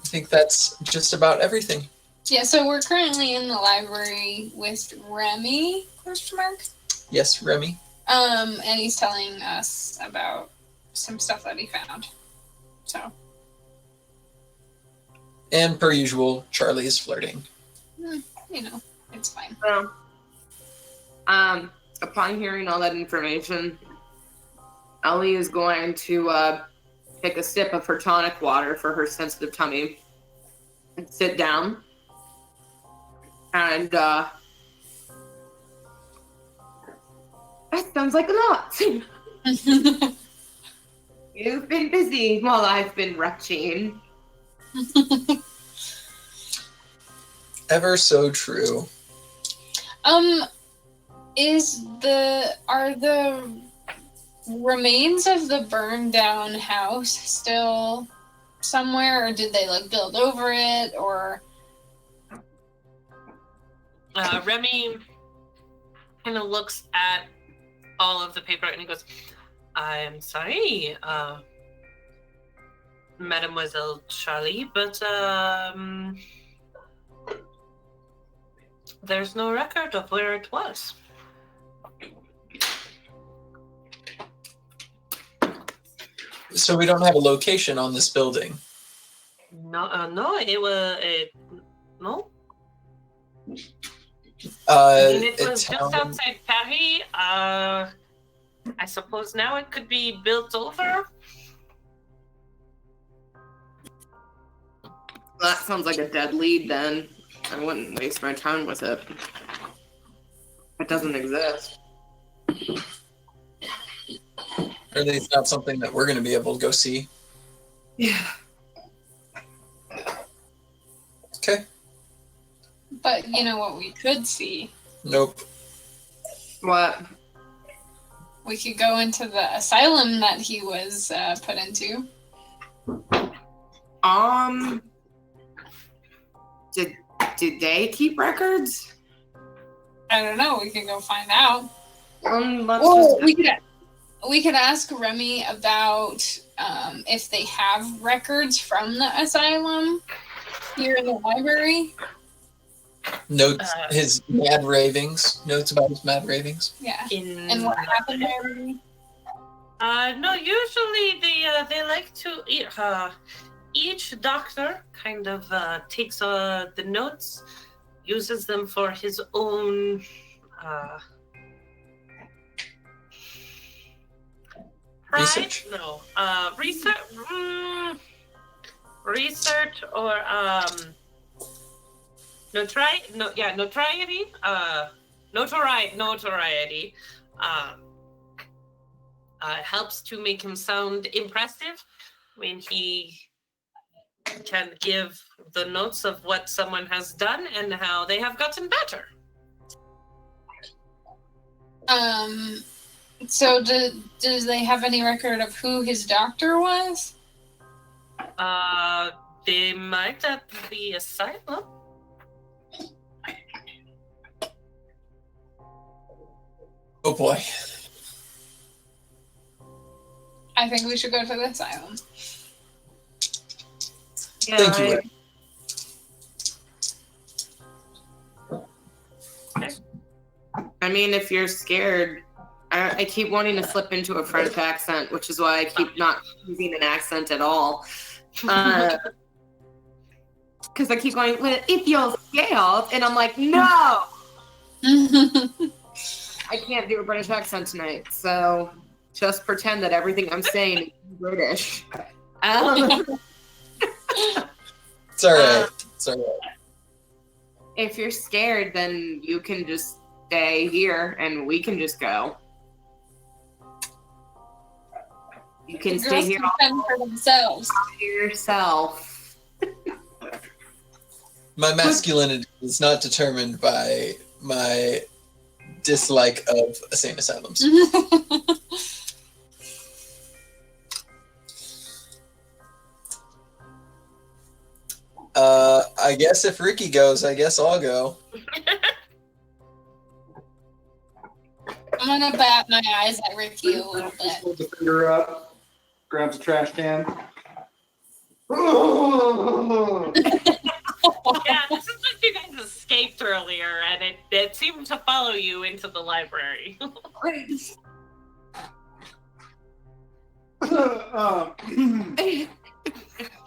think that's just about everything. Yeah, so we're currently in the library with Remy, ? Yes, Remy. And he's telling us about some stuff that he found. So. And per usual, Charlie is flirting. It's fine. So, upon hearing all that information, Ellie is going to take a sip of her tonic water for her sensitive tummy and sit down. And that sounds like a lot. You've been busy while I've been retching. Ever so true. Are the remains of the burned down house still somewhere, or did they build over it, or? Remy kind of looks at all of the paper and he goes, "I'm sorry, Mademoiselle Charlie, but there's no record of where it was." So we don't have a location on this building. No, it was no. It was just outside Paris. I suppose now it could be built over. That sounds like a dead lead then. I wouldn't waste my time with it. It doesn't exist. Or at least not something that we're going to be able to go see. Yeah. Okay. But you know what we could see? Nope. What? We could go into the asylum that he was put into. Did they keep records? I don't know. We could go find out. We could ask Remy about if they have records from the asylum here in the library. Notes his mad ravings. Notes about his mad ravings. Yeah. And what happened there? No, usually they like to each doctor kind of takes the notes, uses them for his own research. No, research or notoriety. Notoriety. Helps to make him sound impressive when he can give the notes of what someone has done and how they have gotten better. So do they have any record of who his doctor was? They might at the asylum. Oh boy. I think we should go to the asylum. Yeah, Thank you. I mean, if you're scared, I keep wanting to slip into a French accent, which is why I keep not using an accent at all. Because I keep going, well, if you're scared, and I'm like, no! I can't do a British accent tonight, so just pretend that everything I'm saying is British. It's alright. It's alright. If you're scared, then you can just stay here and we can just go. You can stay here all for themselves. by yourself. My masculinity is not determined by my dislike of insane asylums. I guess if Ricky goes, I guess I'll go. I'm gonna bat my eyes at Ricky a little bit. Holds the finger up, grabs a trash can. Yeah, this is what you guys escaped earlier, and it seemed to follow you into the library.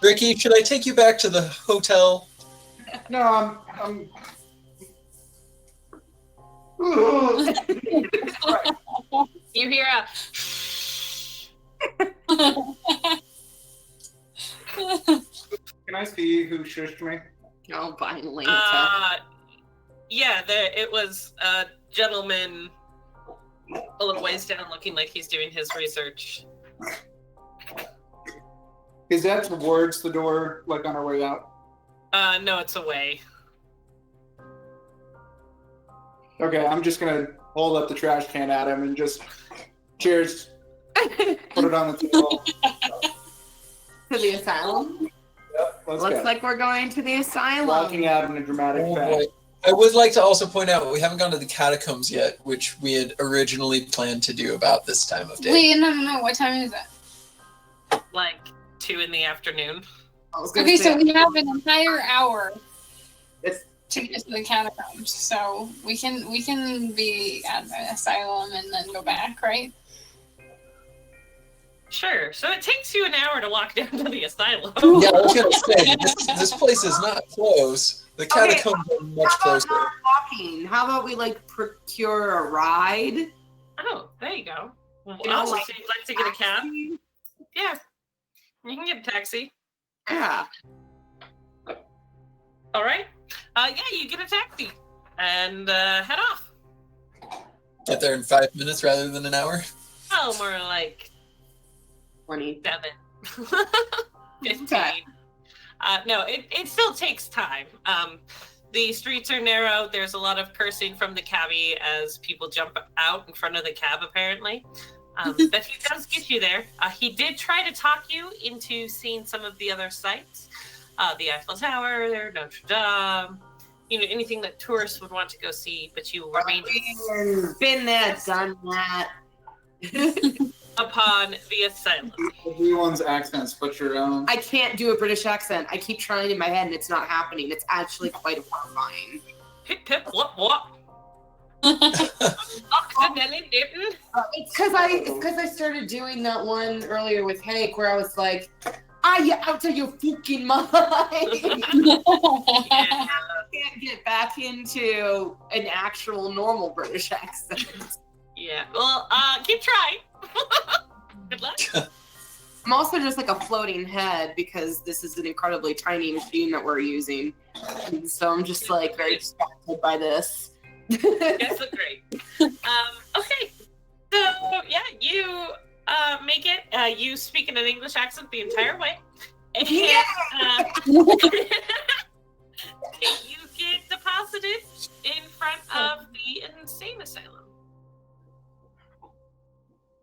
Ricky, should I take you back to the hotel? No, I'm You hear a Can I see who shushed me? Oh, finally. yeah, it was a gentleman a little ways down looking like he's doing his research. Is that towards the door, like on our way out? No, it's away. Okay, I'm just gonna hold up the trash can at him and just cheers. Put it on the table. To the asylum? Yep, let's Looks go. like we're going to the asylum. Walking out in a dramatic Oh, fashion. boy. I would like to also point out we haven't gone to the catacombs yet, which we had originally planned to do about this time of day. Wait, no. What time is it? Like 2 in the afternoon. I was gonna Okay, say, so we have an entire hour It's- to get to the catacombs. So we can be at the asylum and then go back, right? Sure. So it takes you an hour to walk down to the asylum. Yeah, I was gonna say this place is not close. The Okay, catacombs are much how about closer. not walking? How about we procure a ride? Oh, there you go. Well, You know, so like you'd like to get a cab? Yeah. You can get a taxi. Yeah. All right. Yeah, you get a taxi and head off. Get there in 5 minutes rather than an hour. Oh, more like 27. 15. Okay. No, it still takes time. The streets are narrow. There's a lot of cursing from the cabbie as people jump out in front of the cab, apparently. But he does get you there. He did try to talk you into seeing some of the other sites. The Eiffel Tower, Notre Dame, anything that tourists would want to go see, but you remained Been there, done that. upon the asylum. Everyone's accents, but your own. I can't do a British accent. I keep trying in my head and it's not happening. It's actually quite horrifying. Pip, pip, what? Nelly Newton. It's because I started doing that one earlier with Hank where I was like, "Are you out of your fucking mind?" Yeah. Can't get back into an actual normal British accent. Yeah. Well, keep trying. Good luck. I'm also just like a floating head because this is an incredibly tiny machine that we're using. And so I'm just like very distracted by this. Yes, look great. Okay. So yeah, you make it. You speak in an English accent the entire way. And, Yeah. you get deposited in front of the insane asylum.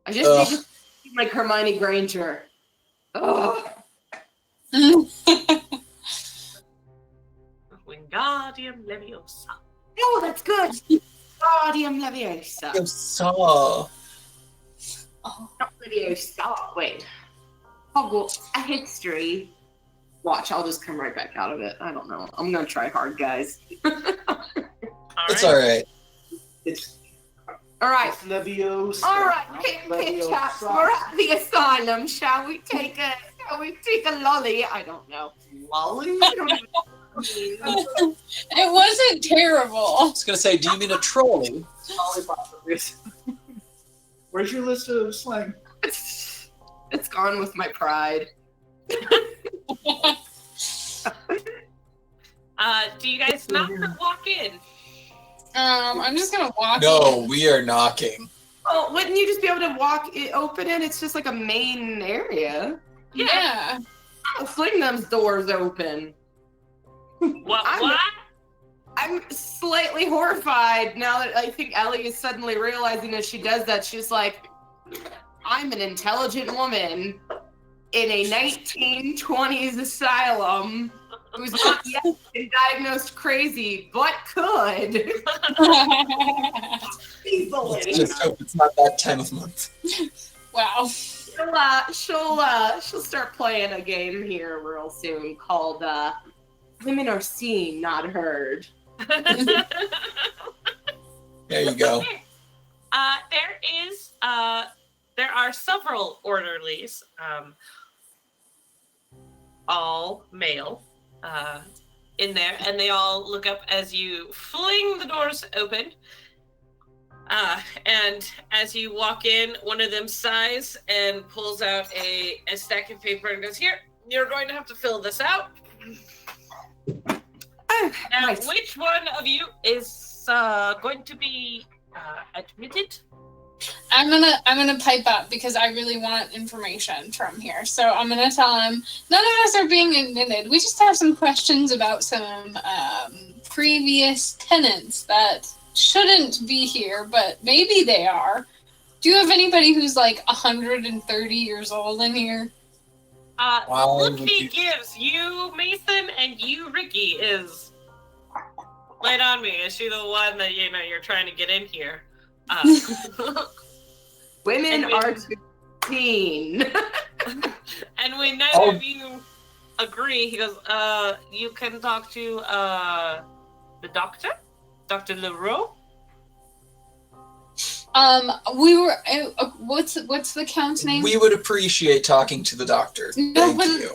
I just need to speak like Hermione Granger. Oh, Wingardium Leviosa. oh, that's good. Guardium Leviosa. You saw. Not Leviosa. Wait. Hogwarts, a history. Watch, I'll just come right back out of it. I don't know. I'm gonna try hard, guys. It's all right. It's All right. Leviosa. All right, pit chaps, we're at the asylum. Shall we take a lolly? I don't know. Lolly? I don't know. It wasn't terrible. I was gonna say, do you mean a trolley? Lollipop. Where's Where's your list of slang? It's gone with my pride. Do you guys knock or walk in? I'm just gonna walk. No, we are knocking. Oh, wouldn't you just be able to open it? It's just like a main area. Yeah. I'll fling those doors open. What? I'm slightly horrified now that I think Ellie is suddenly realizing as she does that, she's like, I'm an intelligent woman in a 1920s asylum who's not yet been diagnosed crazy, but could. Let's just hope it's not that time of month. Wow. She'll start playing a game here real soon called Women Are Seen, Not Heard. There you go. There are several orderlies, all male, in there, and they all look up as you fling the doors open. And as you walk in, one of them sighs and pulls out a stack of paper and goes, "Here, you're going to have to fill this out." Now, Nice. which one of you is going to be admitted? I'm gonna pipe up because I really want information from here. So I'm gonna tell him none of us are being admitted. We just have some questions about some previous tenants that shouldn't be here, but maybe they are. Do you have anybody who's like 130 years old in here? Look, he gives you, Mason, and you, Ricky, is light on me. Is she the one that you're trying to get in here? Women are seen. And when neither of you agree, he goes, you can talk to the doctor, Dr. Leroux. We were. What's the count's name? We would appreciate talking to the doctor. No, Thank you.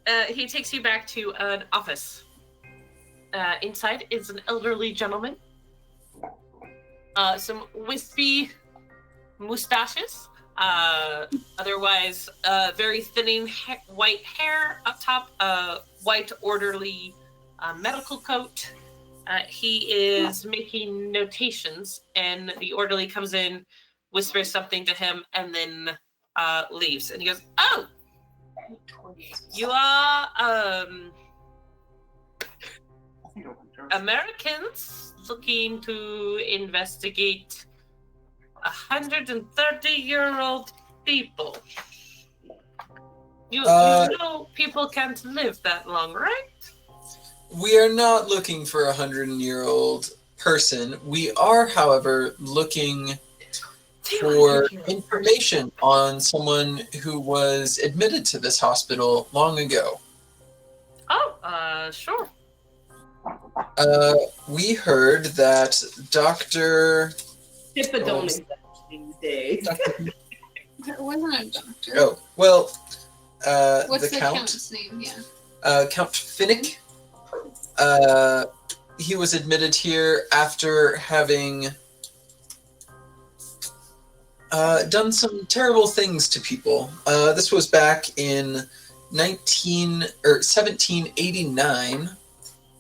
Okay. He takes you back to an office. Inside is an elderly gentleman. Some wispy mustaches. Otherwise, very thinning white hair up top. White orderly medical coat. He is making notations, and the orderly comes in, whispers something to him, and then leaves. And he goes, "Oh, you are Americans looking to investigate 130-year-old people. You know people can't live that long, right?" We are not looking for a 100-year-old person. We are, however, looking for information on someone who was admitted to this hospital long ago. Oh, sure. We heard that Dr. Don't exist these days. It wasn't a doctor. Oh, well, What's the the Count? count's name? Yeah. Count Finnick. He was admitted here after having done some terrible things to people. This was back in 1789.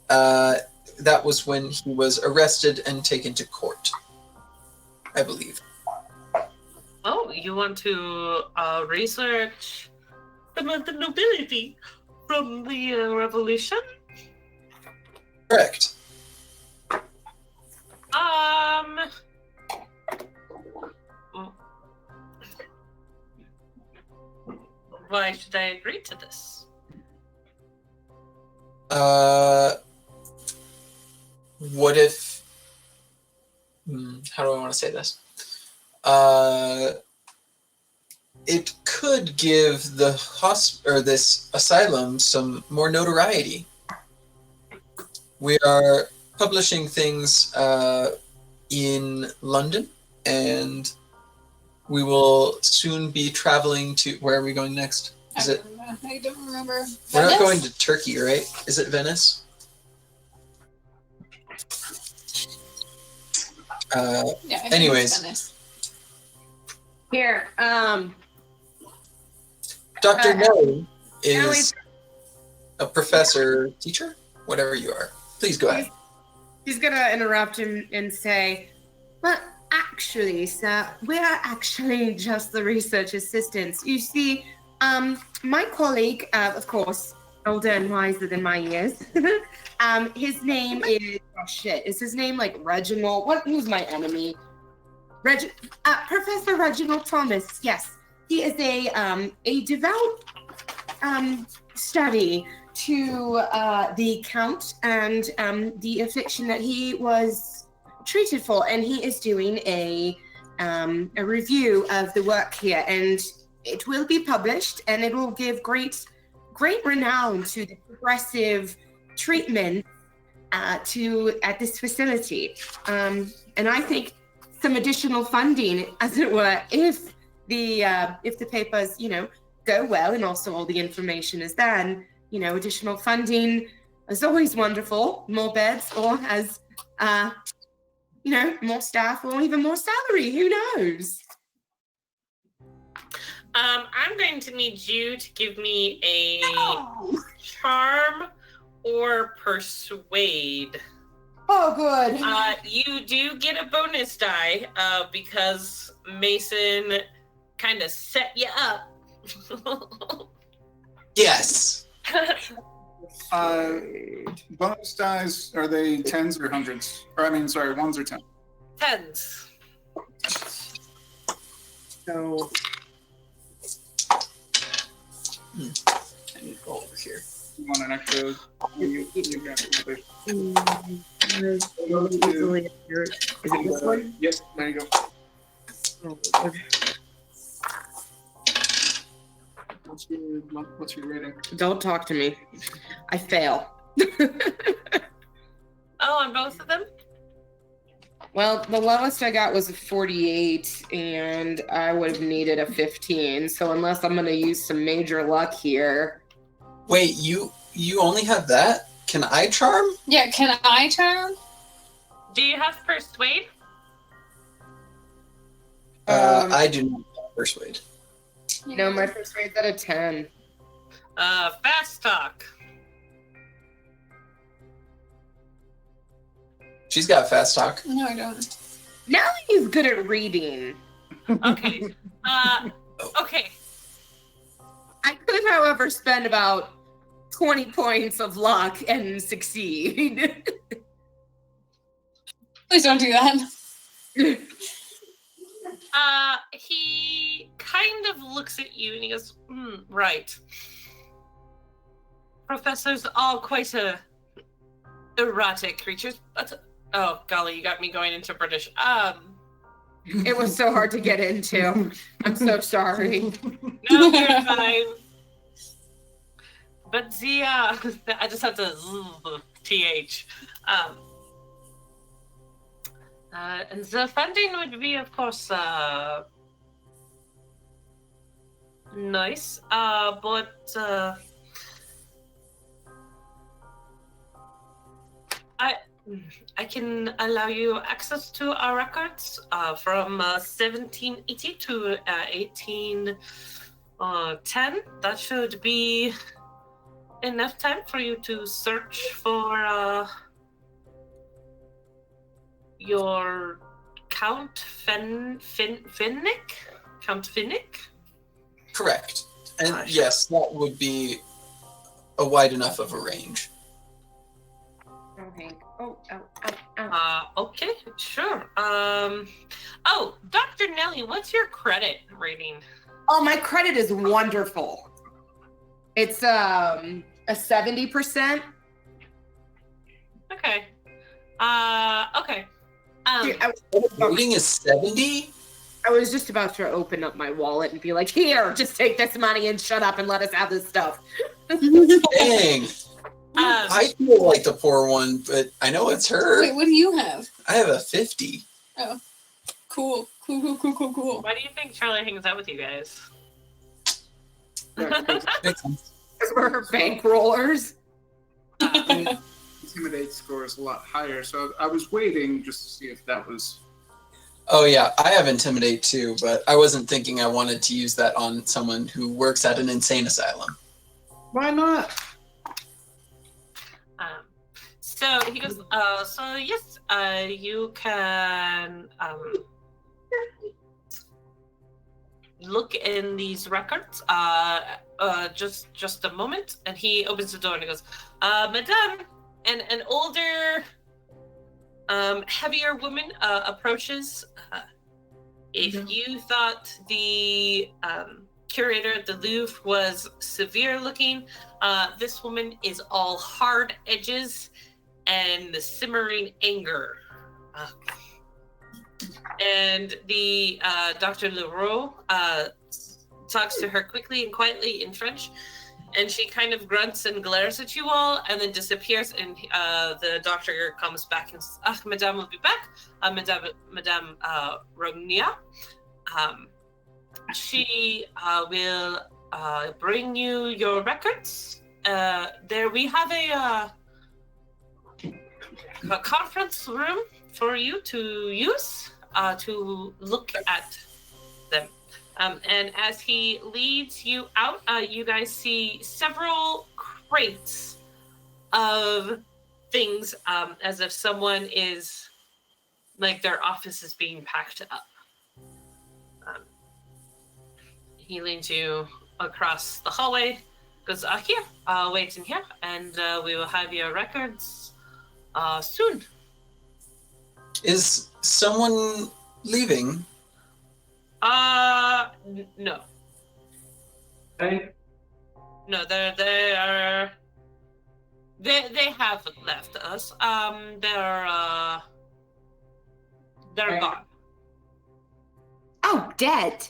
That was when he was arrested and taken to court, I believe. Oh, you want to research the nobility from the revolution? Correct. Why should I agree to this? What if? How do I want to say this? It could give the this asylum some more notoriety. We are publishing things in London, and we will soon be traveling to. Where are we going next? I don't remember. We're not Venice? going to Turkey, right? Is it Venice? Yeah. Anyways. Here, Dr. Nelly is a professor, teacher, whatever you are. Please go ahead. He's gonna interrupt him and say, "Well, actually, sir, we're actually just the research assistants. You see, my colleague, of course, older and wiser than my years. His name is Is his name like Reginald? Who's my enemy? Professor Reginald Thomas. Yes, he is a devout study to the Count and the affliction that he was treated for, and he is doing a review of the work here, and it will be published, and it will give great renown to the progressive treatment at this facility. And I think some additional funding, as it were, if the papers, go well, and also all the information is then, additional funding is always wonderful. More beds, or as more staff, or even more salary. Who knows? I'm going to need you to give me a charm or persuade. Oh, good. You do get a bonus die because Mason kind of set you up. Yes. Bonus dice, are they tens or hundreds? Ones or tens? Tens. So I need to go over here. You want an extra? You got it. Is it this one? Yep, there you go. What's your rating? Don't talk to me. I fail. On both of them? Well, the lowest I got was a 48, and I would have needed a 15. So unless I'm going to use some major luck here. Wait, you only have that? Can I charm? Yeah, can I charm? Do you have persuade? I do not have persuade. No, my persuade's at a 10. Fast talk. She's got fast talk. No, I don't. Now he's good at reading. Okay. Okay. I could, however, spend about 20 points of luck and succeed. Please don't do that. He kind of looks at you and he goes, right. Professors are quite erratic creatures, but oh golly, you got me going into British. It was so hard to get into. I'm so sorry. No, you're fine. But the I just have to th. And the funding would be, of course, nice, but I can allow you access to our records from 1780 to 1810. That should be enough time for you to search for your Count Finnick? Count Finnick? Correct. And yes, that would be a wide enough of a range. Okay. Okay, sure. Dr. Nelly, what's your credit rating? Oh, my credit is wonderful. It's a 70%. Okay. Okay. Rating is 70? I was just about to open up my wallet and be like, here, just take this money and shut up and let us have this stuff. Dang. I feel like the poor one, but I know it's her. Wait, what do you have? I have a 50. Oh. Cool. Why do you think Charlie hangs out with you guys? Yeah, Makes Because we're bank rollers. Intimidate score is a lot higher, so I was waiting just to see if that was Oh yeah, I have intimidate too, but I wasn't thinking I wanted to use that on someone who works at an insane asylum. Why not? So he goes, so yes, you can look in these records. Just a moment. And he opens the door and he goes, Madame, an older, heavier woman approaches. If you thought the curator at the Louvre was severe looking, this woman is all hard edges and the simmering anger. And the Dr. Leroux talks to her quickly and quietly in French, and she kind of grunts and glares at you all, and then disappears. And the doctor comes back and says, Madame will be back. Madame Rognia. She will bring you your records. There we have a conference room for you to use to look at them. And as he leads you out, you guys see several crates of things, as if someone is, like, their office is being packed up. He leads you across the hallway, goes, here, wait in here, and we will have your records soon. Is someone leaving? No. Hey. No, they have left us. They're gone. Oh, dead.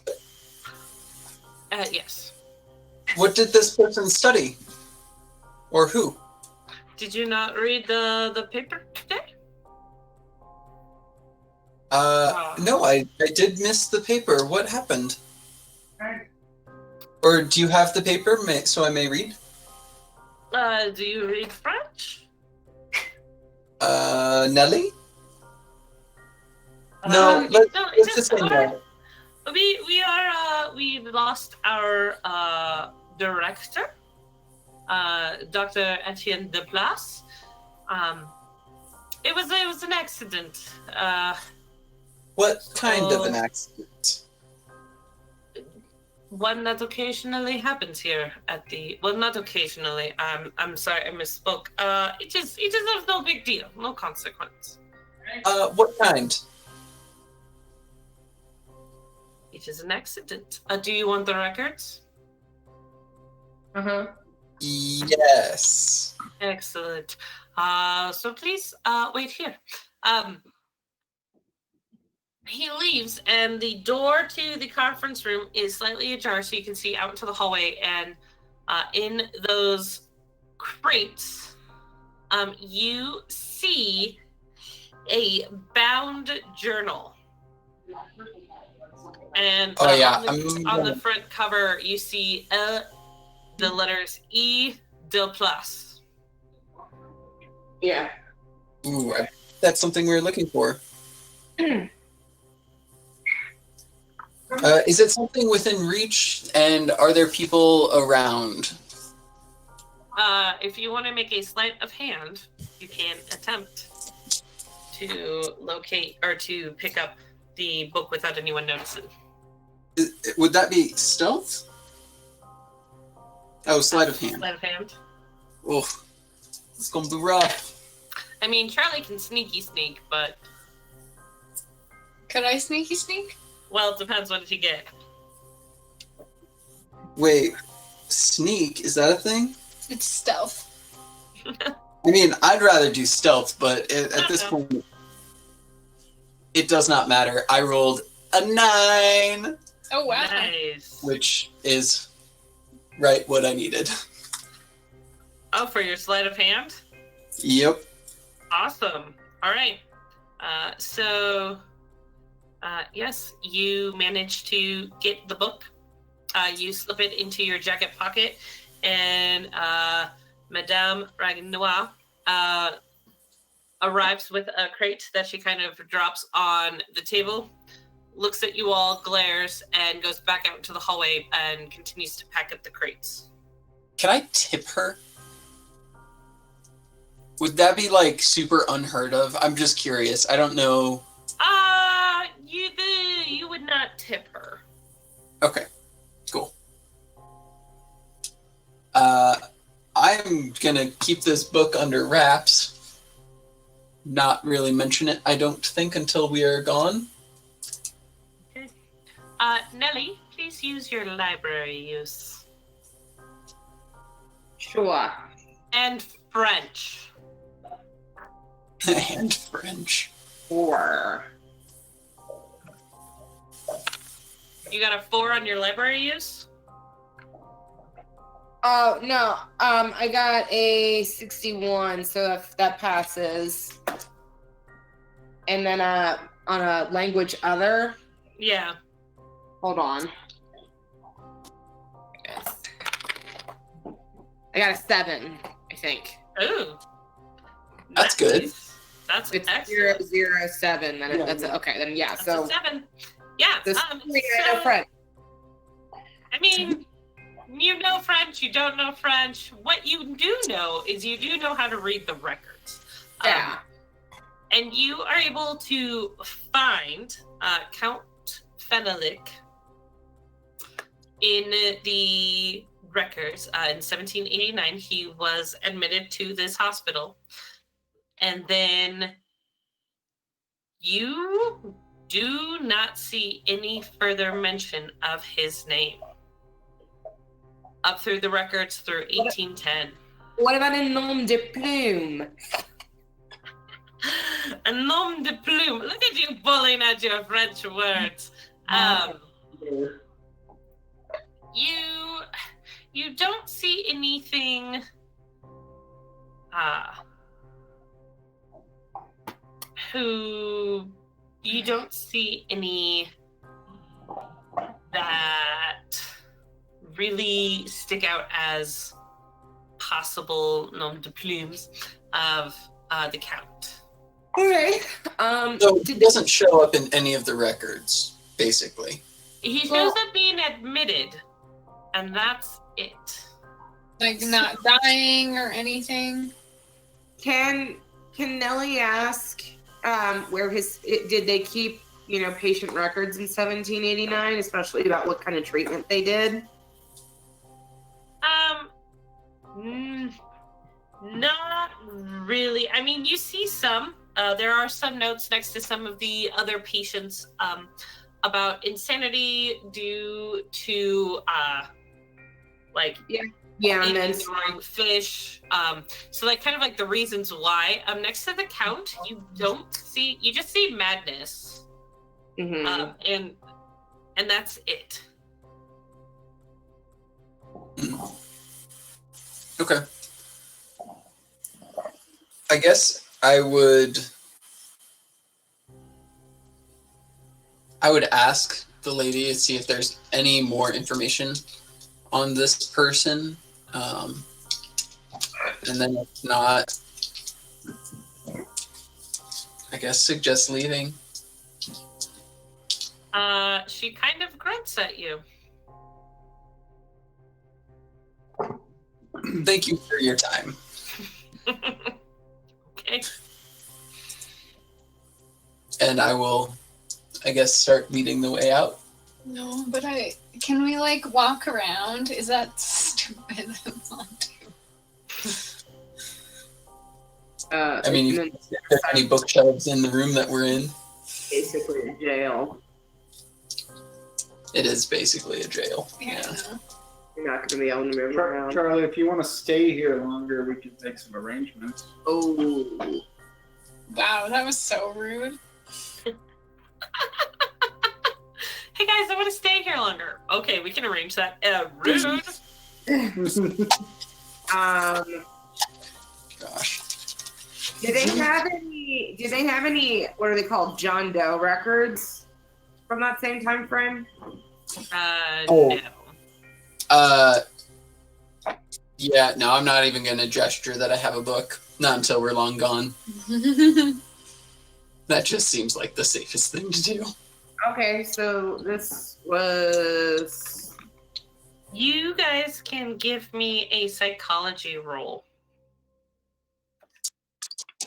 Yes. What did this person study? Or who? Did you not read the paper today? No, I did miss the paper. What happened? Or do you have the paper so I may read? Do you read French? Nelly? No, let's just say no. We've lost our director, Dr. Etienne Deplace. It was an accident. What kind of an accident? One that occasionally happens here at the, well, not occasionally. I'm sorry, I misspoke. It is of no big deal, no consequence. What kind? It is an accident. Do you want the records? Yes. Excellent. So please wait here. He leaves, and the door to the conference room is slightly ajar, so you can see out into the hallway. And in those crates, you see a bound journal. And on the front cover, you see the letters E de Place. Yeah. Ooh, that's something we were looking for. Is it something within reach, and are there people around? If you want to make a sleight of hand, you can attempt to locate or to pick up the book without anyone noticing. Would that be stealth? Oh, sleight of hand. Sleight of hand. Oh, it's gonna be rough. I mean, Charlie can sneaky sneak, but... Could I sneaky sneak? Well, it depends what did you get. Wait, sneak, is that a thing? It's stealth. I mean, I'd rather do stealth, but at this point, it does not matter. I rolled a 9! Oh, wow. Nice. Which is right what I needed. Oh, for your sleight of hand? Yep. Awesome. All right. Yes, you managed to get the book. You slip it into your jacket pocket, and Madame Ragnois arrives with a crate that she kind of drops on the table, looks at you all, glares, and goes back out into the hallway and continues to pack up the crates. Can I tip her? Would that be like super unheard of? I'm just curious. I don't know. You would not tip her. Okay, cool. I'm gonna keep this book under wraps. Not really mention it, I don't think, until we are gone. Okay. Nellie, please use your library use. Sure. And French. And French. 4. You got a 4 on your library use? Oh, no. I got a 61, so if that passes. And then on a language other. Yeah. Hold on. I got a 7, I think. Ooh. That's good. That's It's excellent. 007. Then Yeah, that's yeah. okay. Then yeah. That's So a 7. Yeah. this so, I know French. I mean, you know French, you don't know French. What you do know is you do know how to read the records. Yeah. And you are able to find Count Fenelik in the records. In 1789, he was admitted to this hospital. And then you do not see any further mention of his name up through the records through 1810. What about a nom de plume? A nom de plume. Look at you pulling at your French words. You don't see anything you don't see any that really stick out as possible nom de plumes of the Count. Okay. So he doesn't show up in any of the records, basically. He shows up being admitted, and that's it. Like not dying or anything. Can Nellie ask where did they keep patient records in 1789, especially about what kind of treatment they did? Not really. I mean, you see some. There are some notes next to some of the other patients about insanity due to and then ignoring fish. So like kind of like the reasons why. Next to the Count, you just see madness. Mhm. And that's it. Okay. I guess I would ask the lady to see if there's any more information on this person. And then if not, I guess suggest leaving. She kind of grunts at you. Thank you for your time. Okay. And I will, I guess, start leading the way out. No, but can we like walk around? Is that stupid? I mean, if there's any bookshelves in the room that we're in, basically a jail. it is basically a jail. Yeah. You're not going to be able to move around. Charlie, if you want to stay here longer, we can make some arrangements. Oh. Wow, that was so rude. Hey guys, I want to stay here longer. Okay, we can arrange that. Rude. Gosh. Do they have any? What are they called? John Doe records from that same time frame? No. Yeah, no, I'm not even going to gesture that I have a book. Not until we're long gone. That just seems like the safest thing to do. Okay, so this was... You guys can give me a psychology roll.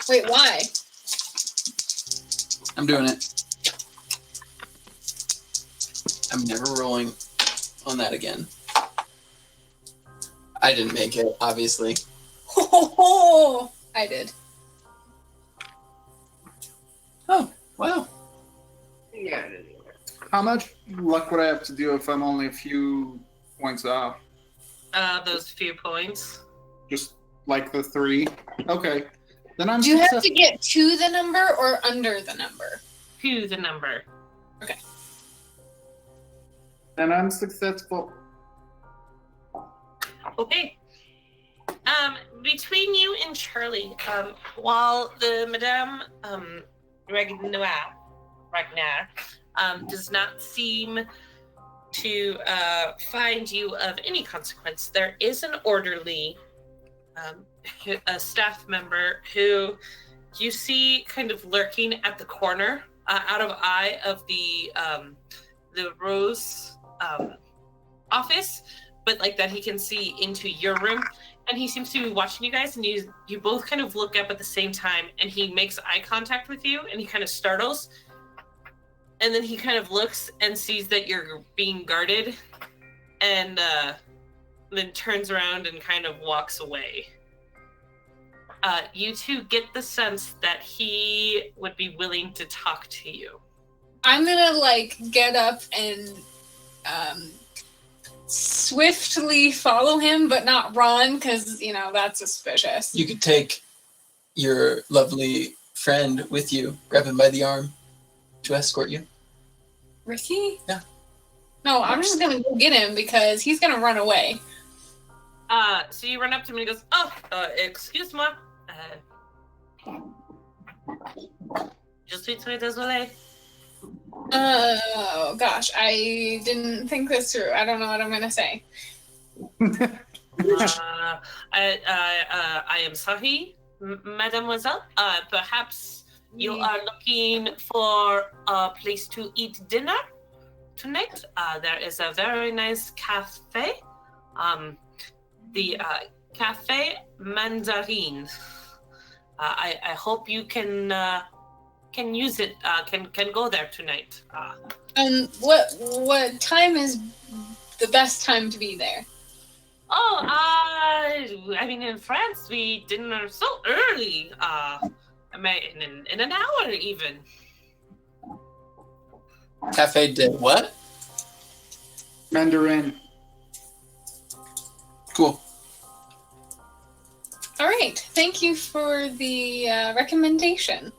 Wait, why? I'm doing it. I'm never rolling on that again. I didn't make it, obviously. I did. Oh, wow. Yeah. How much luck would I have to do if I'm only a few points off? Those few points. Just like the 3? Okay. Then I'm Do you have success- to get to the number or under the number? To the number. Okay. Then I'm successful. Okay. Between you and Charlie, while the Madame Ragnar does not seem to find you of any consequence, there is an orderly, a staff member who you see kind of lurking at the corner, out of eye of the Rose office, but like that he can see into your room, and he seems to be watching you guys, and you both kind of look up at the same time, and he makes eye contact with you, and he kind of startles, and then he kind of looks and sees that you're being guarded, and then turns around and kind of walks away. You two get the sense that he would be willing to talk to you. I'm gonna get up and swiftly follow him, but not run, because that's suspicious. You could take your lovely friend with you, grab him by the arm to escort you. Ricky? Yeah. No, I'm just gonna go get him because he's gonna run away. So you run up to him and he goes, excuse moi. Je suis très désolé. Oh gosh, I didn't think this through. I don't know what I'm gonna say. I am sorry, mademoiselle. Perhaps you are looking for a place to eat dinner tonight. There is a very nice cafe. The Cafe Mandarin. I hope you can use it. Can go there tonight. What time is the best time to be there? I mean, in France, we dinner so early. In an hour even. Cafe de what? Mandarin. Cool. All right. Thank you for the recommendation.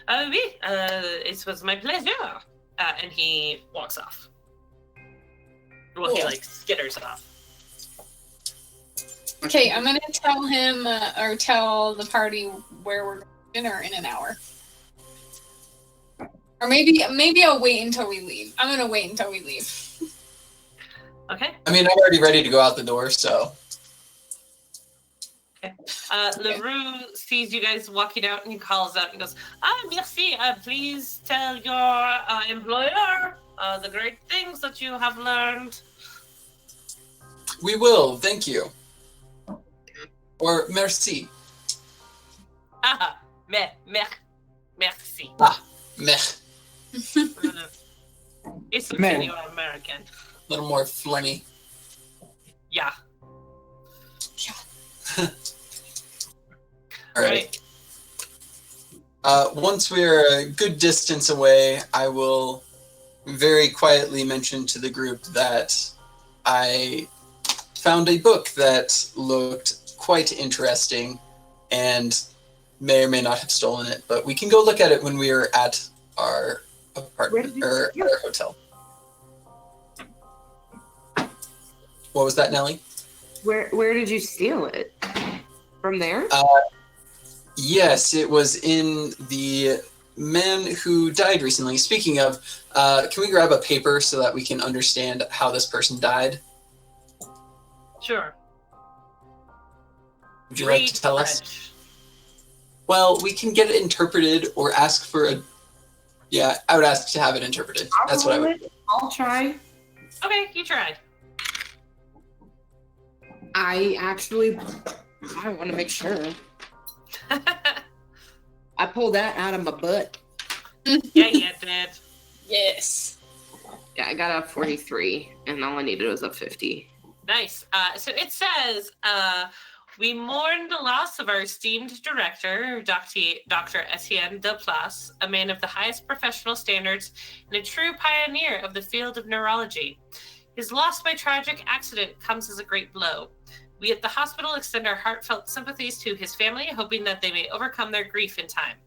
Oui, it was my pleasure. And he walks off. Well, he Cool. skitters off. Okay, I'm gonna tell him or tell the party where we're going to dinner in an hour. Or maybe I'll wait until we leave. I'm gonna wait until we leave. Okay. I mean, I'm already ready to go out the door, so. LaRue sees you guys walking out and he calls out and goes, merci, please tell your employer the great things that you have learned. We will, thank you. Or merci. Merci. Meh. It's Meh. okay, you're American. A little more phlegmy. Yeah. All right. Once we're a good distance away, I will very quietly mention to the group that I found a book that looked quite interesting and may or may not have stolen it, but we can go look at it when we are at our apartment or our hotel. What was that, Nellie? Where did you steal it? From there? Yes, it was in the man who died recently. Speaking of, can we grab a paper so that we can understand how this person died? Sure. Would you like to tell us? Well, we can get it interpreted or ask for a... Yeah, I would ask to have it interpreted. That's what I would... I'll try. Okay, you try. I want to make sure. I pulled that out of my butt. Yeah, you did. Yes. Yeah, I got a 43, and all I needed was a 50. Nice. So it says, we mourn the loss of our esteemed director, Dr. Etienne Delplace, a man of the highest professional standards and a true pioneer of the field of neurology. His loss by tragic accident comes as a great blow. We at the hospital extend our heartfelt sympathies to his family, hoping that they may overcome their grief in time.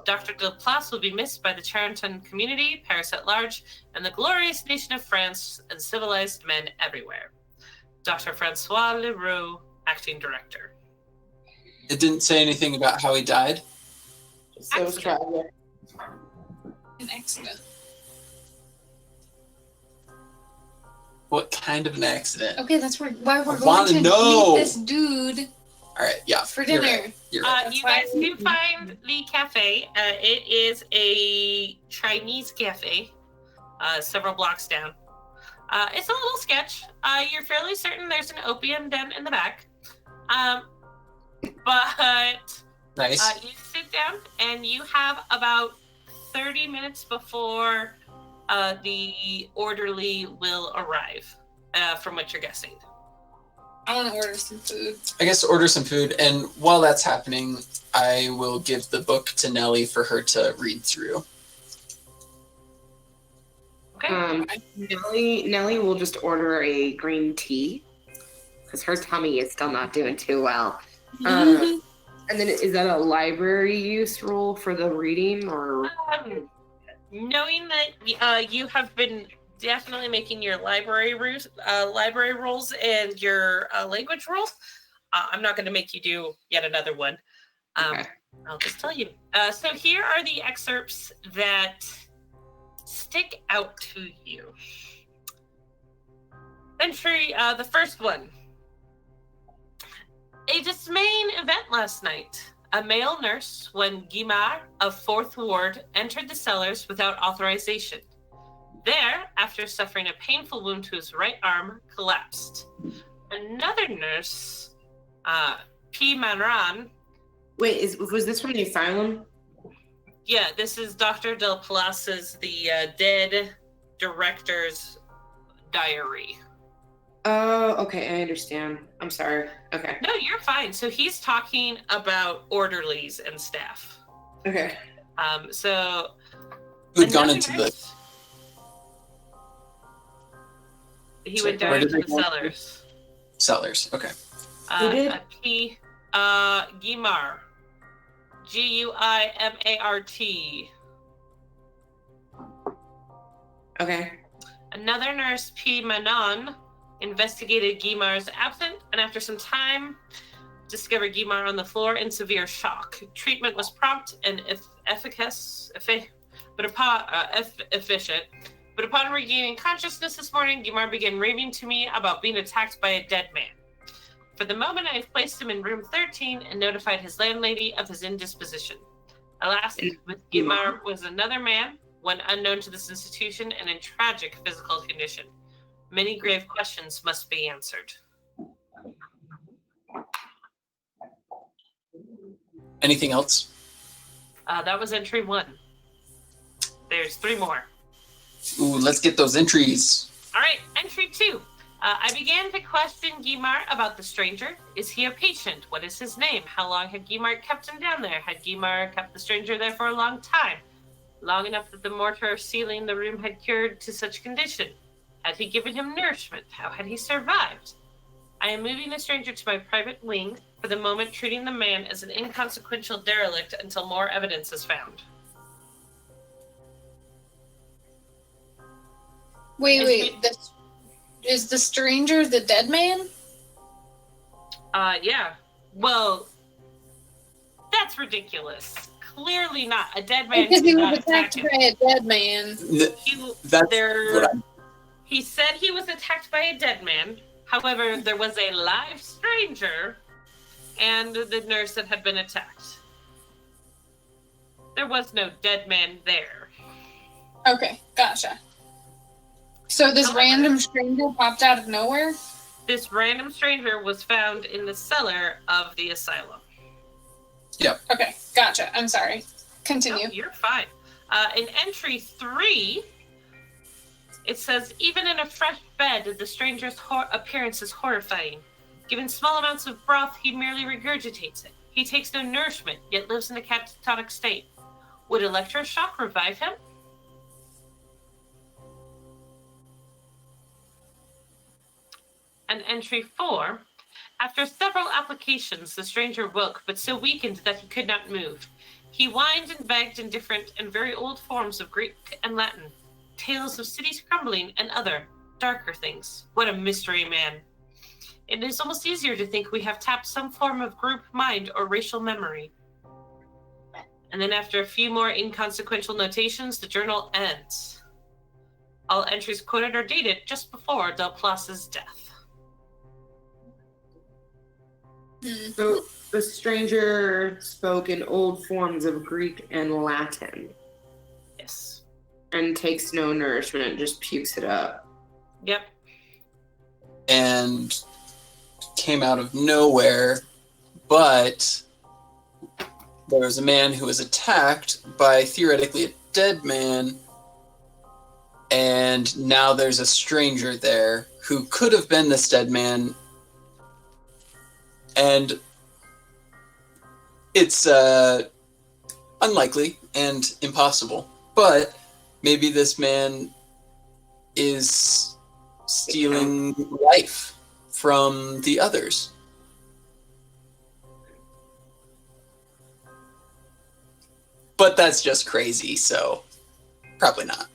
Dr. Delplace will be missed by the Charenton community, Paris at large, and the glorious nation of France and civilized men everywhere. Dr. Francois Leroux, acting director. It didn't say anything about how he died. So it was tragic. An accident. What kind of an accident? Okay, that's why we're I going wanna to know. meet this dude All right, yeah. for you're dinner. right, you're right. You guys do find the cafe. It is a Chinese cafe, several blocks down. It's a little sketch. You're fairly certain there's an opium den in the back. But Nice. you sit down and you have about 30 minutes before the orderly will arrive, from what you're guessing. I want to order some food. I guess order some food, and while that's happening, I will give the book to Nellie for her to read through. Okay. Nellie will just order a green tea because her tummy is still not doing too well. And then is that a library use rule for the reading, or? Knowing that you have been definitely making your library rules and your language rules, I'm not going to make you do yet another one. Okay. I'll just tell you. So here are the excerpts that stick out to you. Entry, the first one. A dismaying event last night. A male nurse, when Guimard of 4th Ward entered the cellars without authorization. There, after suffering a painful wound to his right arm, collapsed. Another nurse, P. Manran. Wait, was this from the asylum? Yeah, this is Dr. Delplace's, the dead director's diary. Oh, okay, I understand. I'm sorry. Okay. No, you're fine. So he's talking about orderlies and staff. Okay. So Who had gone another into nurse- He went Where down did into they the go? cellars. Cellars, okay. Who did? P. Guimard. Guimart. Okay. Another nurse, P. Manon, investigated Guimard's absence, and after some time, discovered Guimard on the floor in severe shock. Treatment was prompt and efficient. But upon regaining consciousness this morning, Guimard began raving to me about being attacked by a dead man. For the moment, I have placed him in room 13 and notified his landlady of his indisposition. Alas, with Guimard was another man, one unknown to this institution and in tragic physical condition. Many grave questions must be answered. Anything else? That was entry 1. There's 3 more. Ooh, let's get those entries. All right, entry 2. I began to question Guimard about the stranger. Is he a patient? What is his name? How long had Guimard kept him down there? Had Guimard kept the stranger there for a long time? Long enough that the mortar sealing the room had cured to such condition? Had he given him nourishment? How had he survived? I am moving the stranger to my private wing, for the moment treating the man as an inconsequential derelict until more evidence is found. Wait. Is the stranger the dead man? Yeah. Well, that's ridiculous. Clearly not. A dead man Because he did was not attack attacked him. by a dead man. He said he was attacked by a dead man. However, there was a live stranger and the nurse that had been attacked. there was no dead man there. Okay, gotcha. So this random stranger popped out of nowhere? This random stranger was found in the cellar of the asylum. Yep. Okay, gotcha. I'm sorry. Continue. No, you're fine. In entry 3, it says, even in a fresh bed, the stranger's appearance is horrifying. Given small amounts of broth, he merely regurgitates it. He takes no nourishment, yet lives in a catatonic state. Would electroshock revive him? And entry 4, after several applications, the stranger woke, but so weakened that he could not move. He whined and begged in different and very old forms of Greek and Latin, tales of cities crumbling and other, darker things. What a mystery man. It is almost easier to think we have tapped some form of group mind or racial memory. And then after a few more inconsequential notations, the journal ends. All entries quoted are dated just before Del Place's death. So the stranger spoke in old forms of Greek and Latin. Yes. And takes no nourishment, just pukes it up. Yep. And came out of nowhere, but there was a man who was attacked by theoretically a dead man, and now there's a stranger there who could have been this dead man, and it's unlikely and impossible, but maybe this man is stealing life from the others. But that's just crazy, so probably not.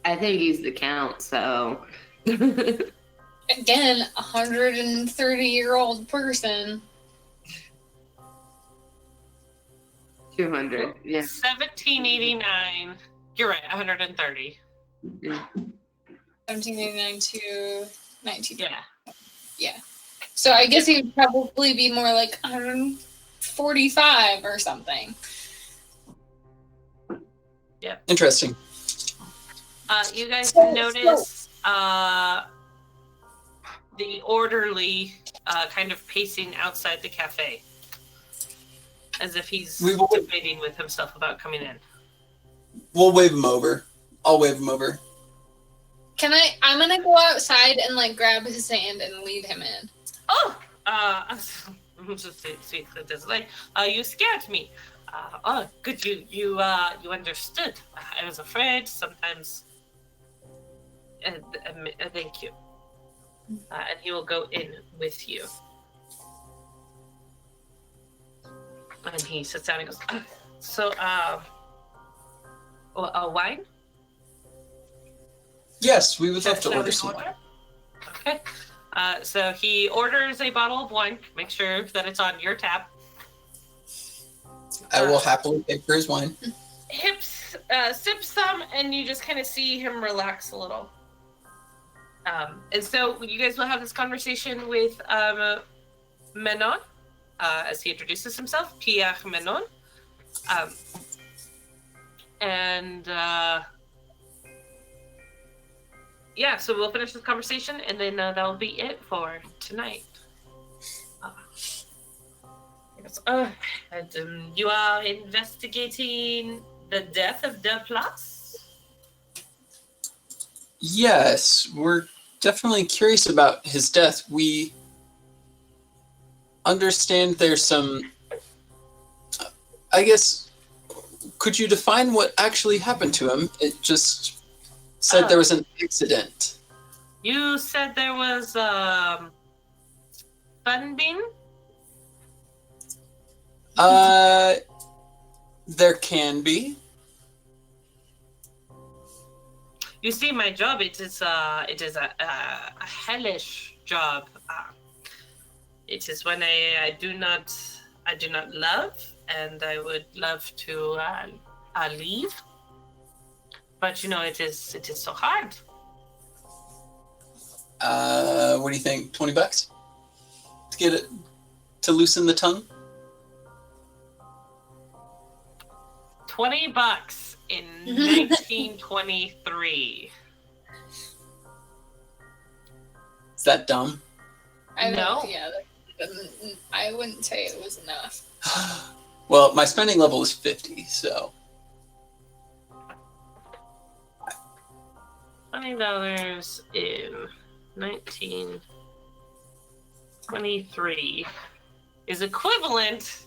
I think he's the count, so. Again, 130-year-old person. 200, yeah. 1789. You're right, 130. Yeah. 1789 to 19. Yeah. Yeah. So I guess he would probably be more like 145 or something. Yep. Interesting. You guys notice the orderly kind of pacing outside the cafe, as if he's debating with himself about coming in. We'll wave him over. I'll wave him over. I'm gonna go outside and like grab his hand and lead him in. Oh, just see this like you scared me. Oh, good, you understood. I was afraid sometimes. Thank you. And he will go in with you. And he sits down and goes, wine? Yes, we would love to Shall order we some. Okay. So he orders a bottle of wine. Make sure that it's on your tap. I will happily pay for his wine. Sips some, and you just kind of see him relax a little. And so you guys will have this conversation with Menon, as he introduces himself, Pierre Menon. Yeah, so we'll finish this conversation, and then that'll be it for tonight. You are investigating the death of Del Place? Yes, we're definitely curious about his death. We understand there's some... I guess, could you define what actually happened to him? It just said there was an accident. You said there was funding? There can be. You see, my job, it is a hellish job. It is one I do not love, and I would love to leave. But it is so hard. What do you think? $20 to get it to loosen the tongue? $20 in 1923. Is that dumb? No. Yeah, I wouldn't say it was enough. Well, my spending level is 50, so. $20 in 1923 is equivalent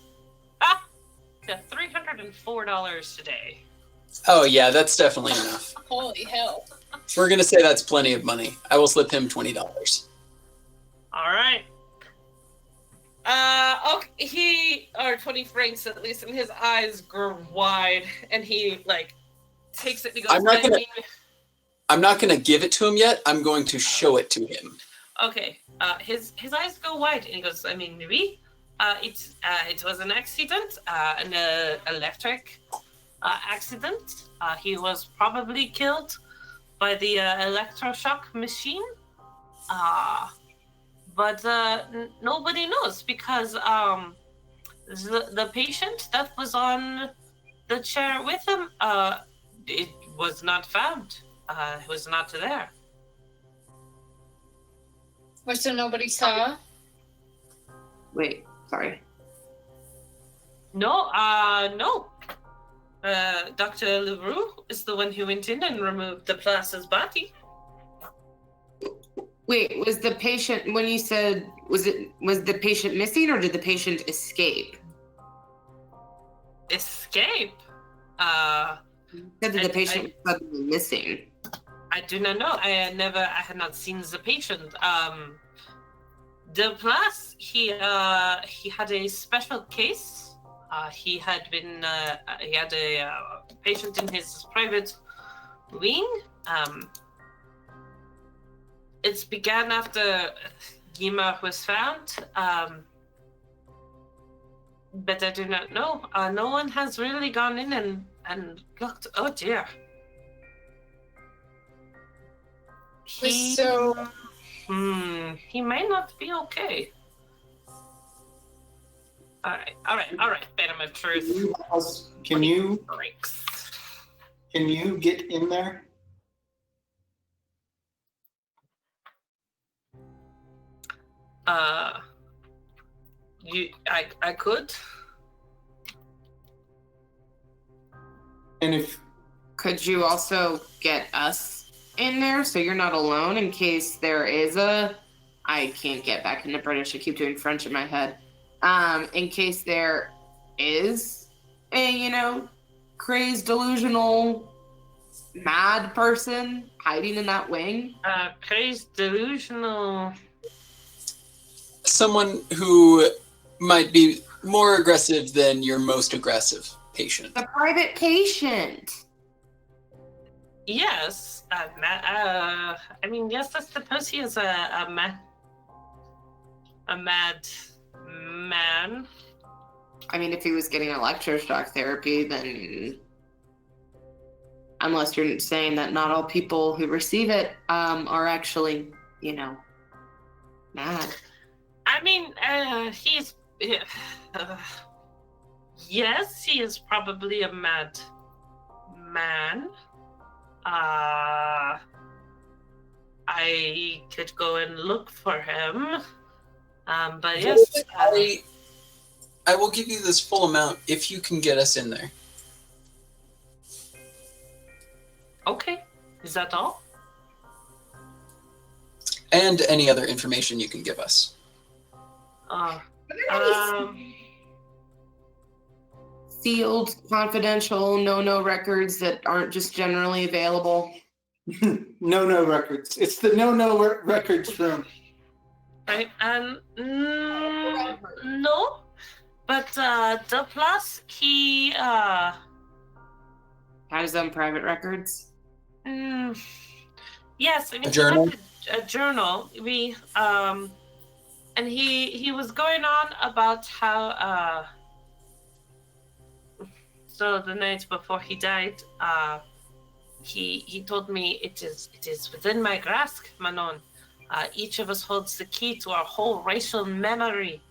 to $304 today. Oh, yeah, that's definitely enough. Holy hell. We're going to say that's plenty of money. I will slip him $20. All right. Okay, or 20 francs at least, and his eyes grow wide, and he, takes it and he goes, I'm not going to give it to him yet. I'm going to show it to him. Okay, his eyes go wide, and he goes, oui, it was an accident, an electric accident. He was probably killed by the electroshock machine. But nobody knows because the patient that was on the chair with him, it was not found. It was not there. So nobody saw? Wait, sorry. No. Dr. Louvre is the one who went in and removed the Place's body. Wait, was the patient, when you said, was the patient missing or did the patient escape? Escape? Did the patient suddenly missing? I do not know. I had not seen the patient. The Place, he had a special case. He had a patient in his private wing. It began after Guimard was found, but I do not know. No one has really gone in and looked. Oh dear. He may not be okay. All right. Phantom of Truth. Can you get in there? I could. And if could you also get us in there so you're not alone in case there is I can't get back into British. I keep doing French in my head. In case there is a, crazed, delusional, mad person hiding in that wing. Crazed, delusional. Someone who might be more aggressive than your most aggressive patient. A private patient. Yes. Yes, I suppose he is a mad man. If he was getting electroshock therapy, then unless you're saying that not all people who receive it are actually, mad. He's yes, he is probably a mad man. I could go and look for him. But yes. I will give you this full amount if you can get us in there. Okay. Is that all? And any other information you can give us. Sealed, confidential, no records that aren't just generally available. No records. It's the no records room. Right. No. But the Place, he has his own private records. Yes, a journal. A journal. And he was going on about how so the night before he died, he told me it is within my grasp, Manon. Each of us holds the key to our whole racial memory.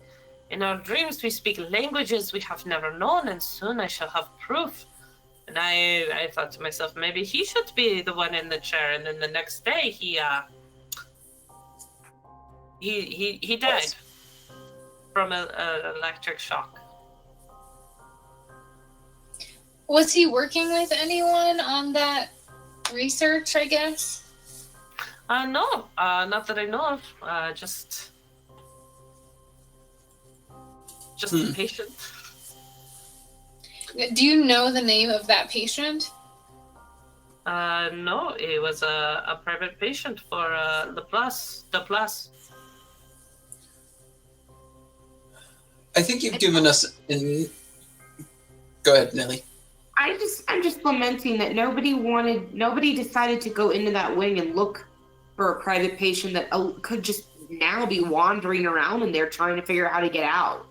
In our dreams, we speak languages we have never known, and soon I shall have proof And I thought to myself, maybe he should be the one in the chair. And then the next day, he died from an electric shock. Was he working with anyone on that research, I guess? No, not that I know of. Just a patient. Do you know the name of that patient? No, it was a private patient for the plus. I think you've given us. Go ahead, Nelly. I'm just lamenting that nobody decided to go into that wing and look for a private patient that could just now be wandering around in there trying to figure out how to get out.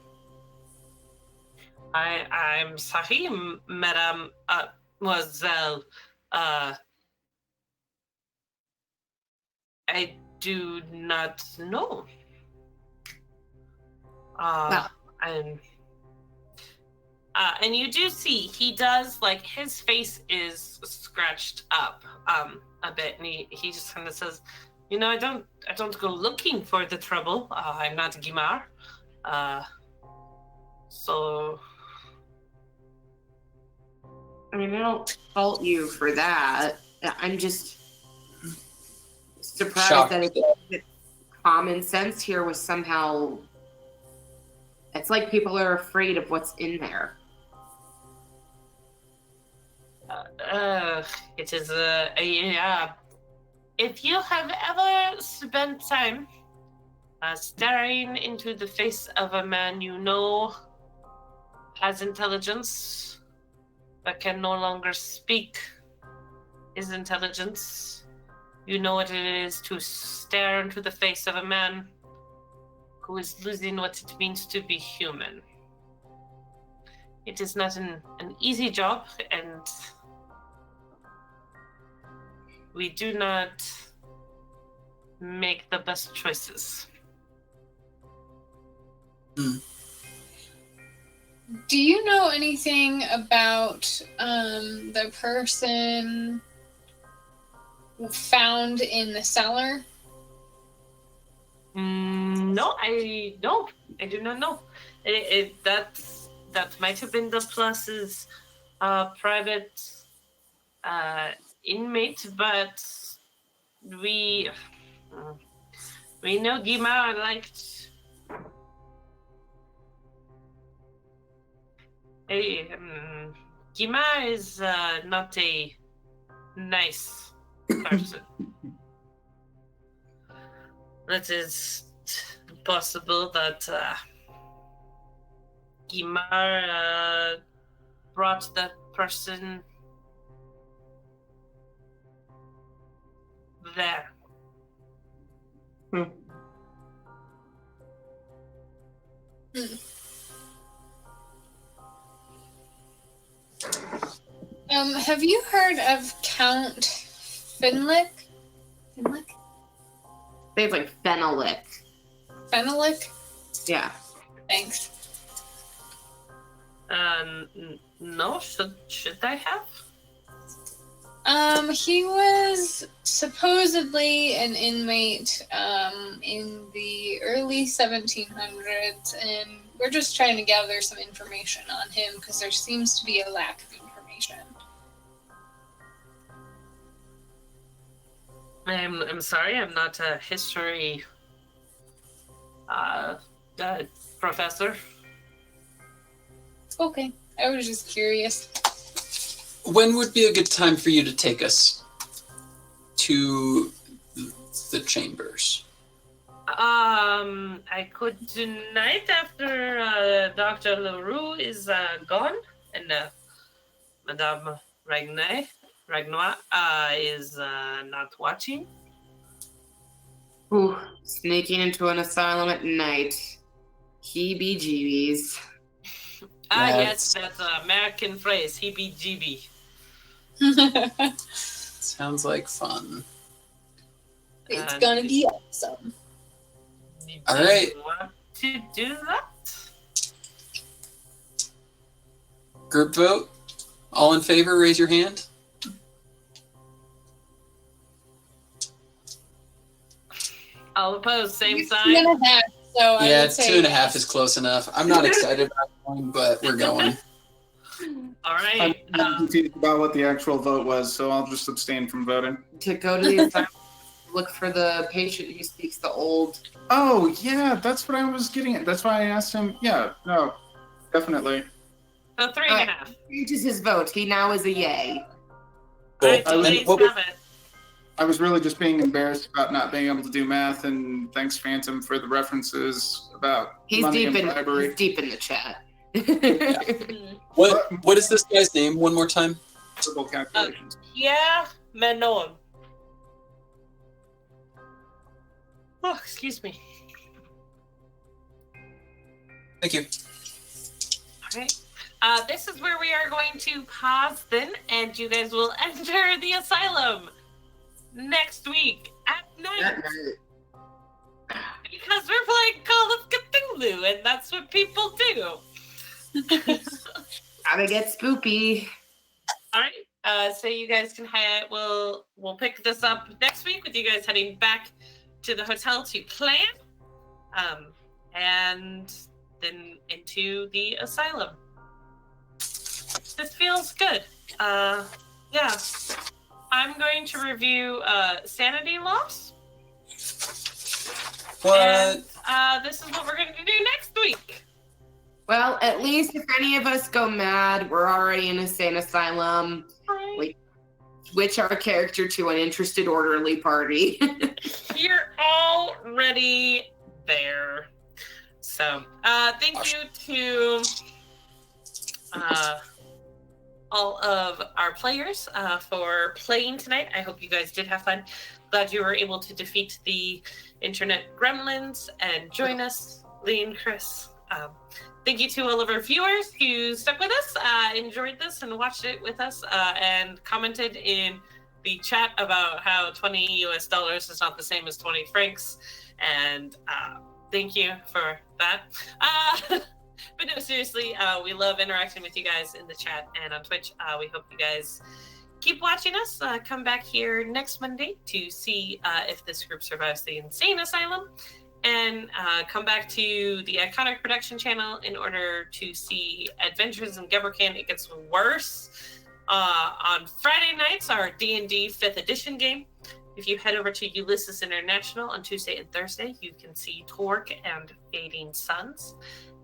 I'm sorry, Madame Mademoiselle. I do not know. And you do see he does, like, his face is scratched up a bit, and he just kind of says, I don't go looking for the trouble. I'm not Guimard. So I mean, I don't fault you for that. I'm just surprised Shocked. that common sense here was somehow. It's like people are afraid of what's in there. It is if you have ever spent time staring into the face of a man you know has intelligence but can no longer speak his intelligence, you know what it is to stare into the face of a man who is losing what it means to be human. It is not an easy job, and we do not make the best choices. Do you know anything about the person found in the cellar? No, I do not know. That might have been the Plus's private inmate, but we know Guimard liked Guimard is not a nice person. It is possible that Guimard brought that person there. Have you heard of Count Finlick? They have like Fenelic. Fenelic? Yeah. Thanks. No, should I have? He was supposedly an inmate in the early 1700s, and we're just trying to gather some information on him because there seems to be a lack of information. I'm sorry, I'm not a history professor. Okay, I was just curious. When would be a good time for you to take us to the chambers? I could tonight after Dr. Leroux is gone and Madame Ragnois is not watching. Ooh, sneaking into an asylum at night. Heebie-jeebies. Yes, that's an American phrase, heebie-jeebie. Sounds like fun. It's gonna be awesome. All right. Want to do that? Group vote All in favor, raise your hand. All opposed, same It's sign. 2.5, so I Yeah, would say 2.5 is close enough. I'm not excited about going, but we're going. All I'm right. confused about what the actual vote was, so I'll just abstain from voting. To go to the asylum, look for the patient who speaks the old. Oh, yeah, that's what I was getting at. That's why I asked him. Yeah, no, definitely. So 3.5. Changes his vote. He now is a yay. All right, so And Lane's what- have it. I was really just being embarrassed about not being able to do math, and thanks, Phantom, for the references about money and bribery. He's deep in the chat. What is this guy's name one more time? Verbal calculations. Yeah, Manon. Oh, excuse me. Thank you. All right. This is where we are going to pause then, and you guys will enter the asylum next week at night. Because we're playing Call of Cthulhu, and that's what people do. Gotta get spoopy. All right. So you guys can we'll pick this up next week with you guys heading back to the hotel to plan, and then into the asylum. This feels good. Yeah. I'm going to review sanity loss. What? And this is what we're going to do next week. Well, at least if any of us go mad, we're already in a sane asylum. Right. We switch our character to an interested orderly party. You're already there. So, thank you to all of our players for playing tonight. I hope you guys did have fun. Glad you were able to defeat the internet gremlins and join us, Lee and Chris. Thank you to all of our viewers who stuck with us, enjoyed this, and watched it with us, and commented in the chat about how $20 US is not the same as 20 francs. And thank you for that. But no, seriously, we love interacting with you guys in the chat and on Twitch. We hope you guys keep watching us. Come back here next Monday to see if this group survives the insane asylum. And come back to the Iconic Production channel in order to see Adventures in Geberkan. It gets worse. On Friday nights, our D&D 5th edition game. If you head over to Ulysses International on Tuesday and Thursday, you can see Torque and Fading Suns.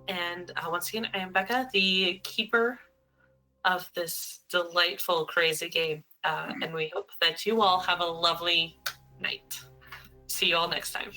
And once again, I am Becca, the keeper of this delightful, crazy game. And we hope that you all have a lovely night. See you all next time.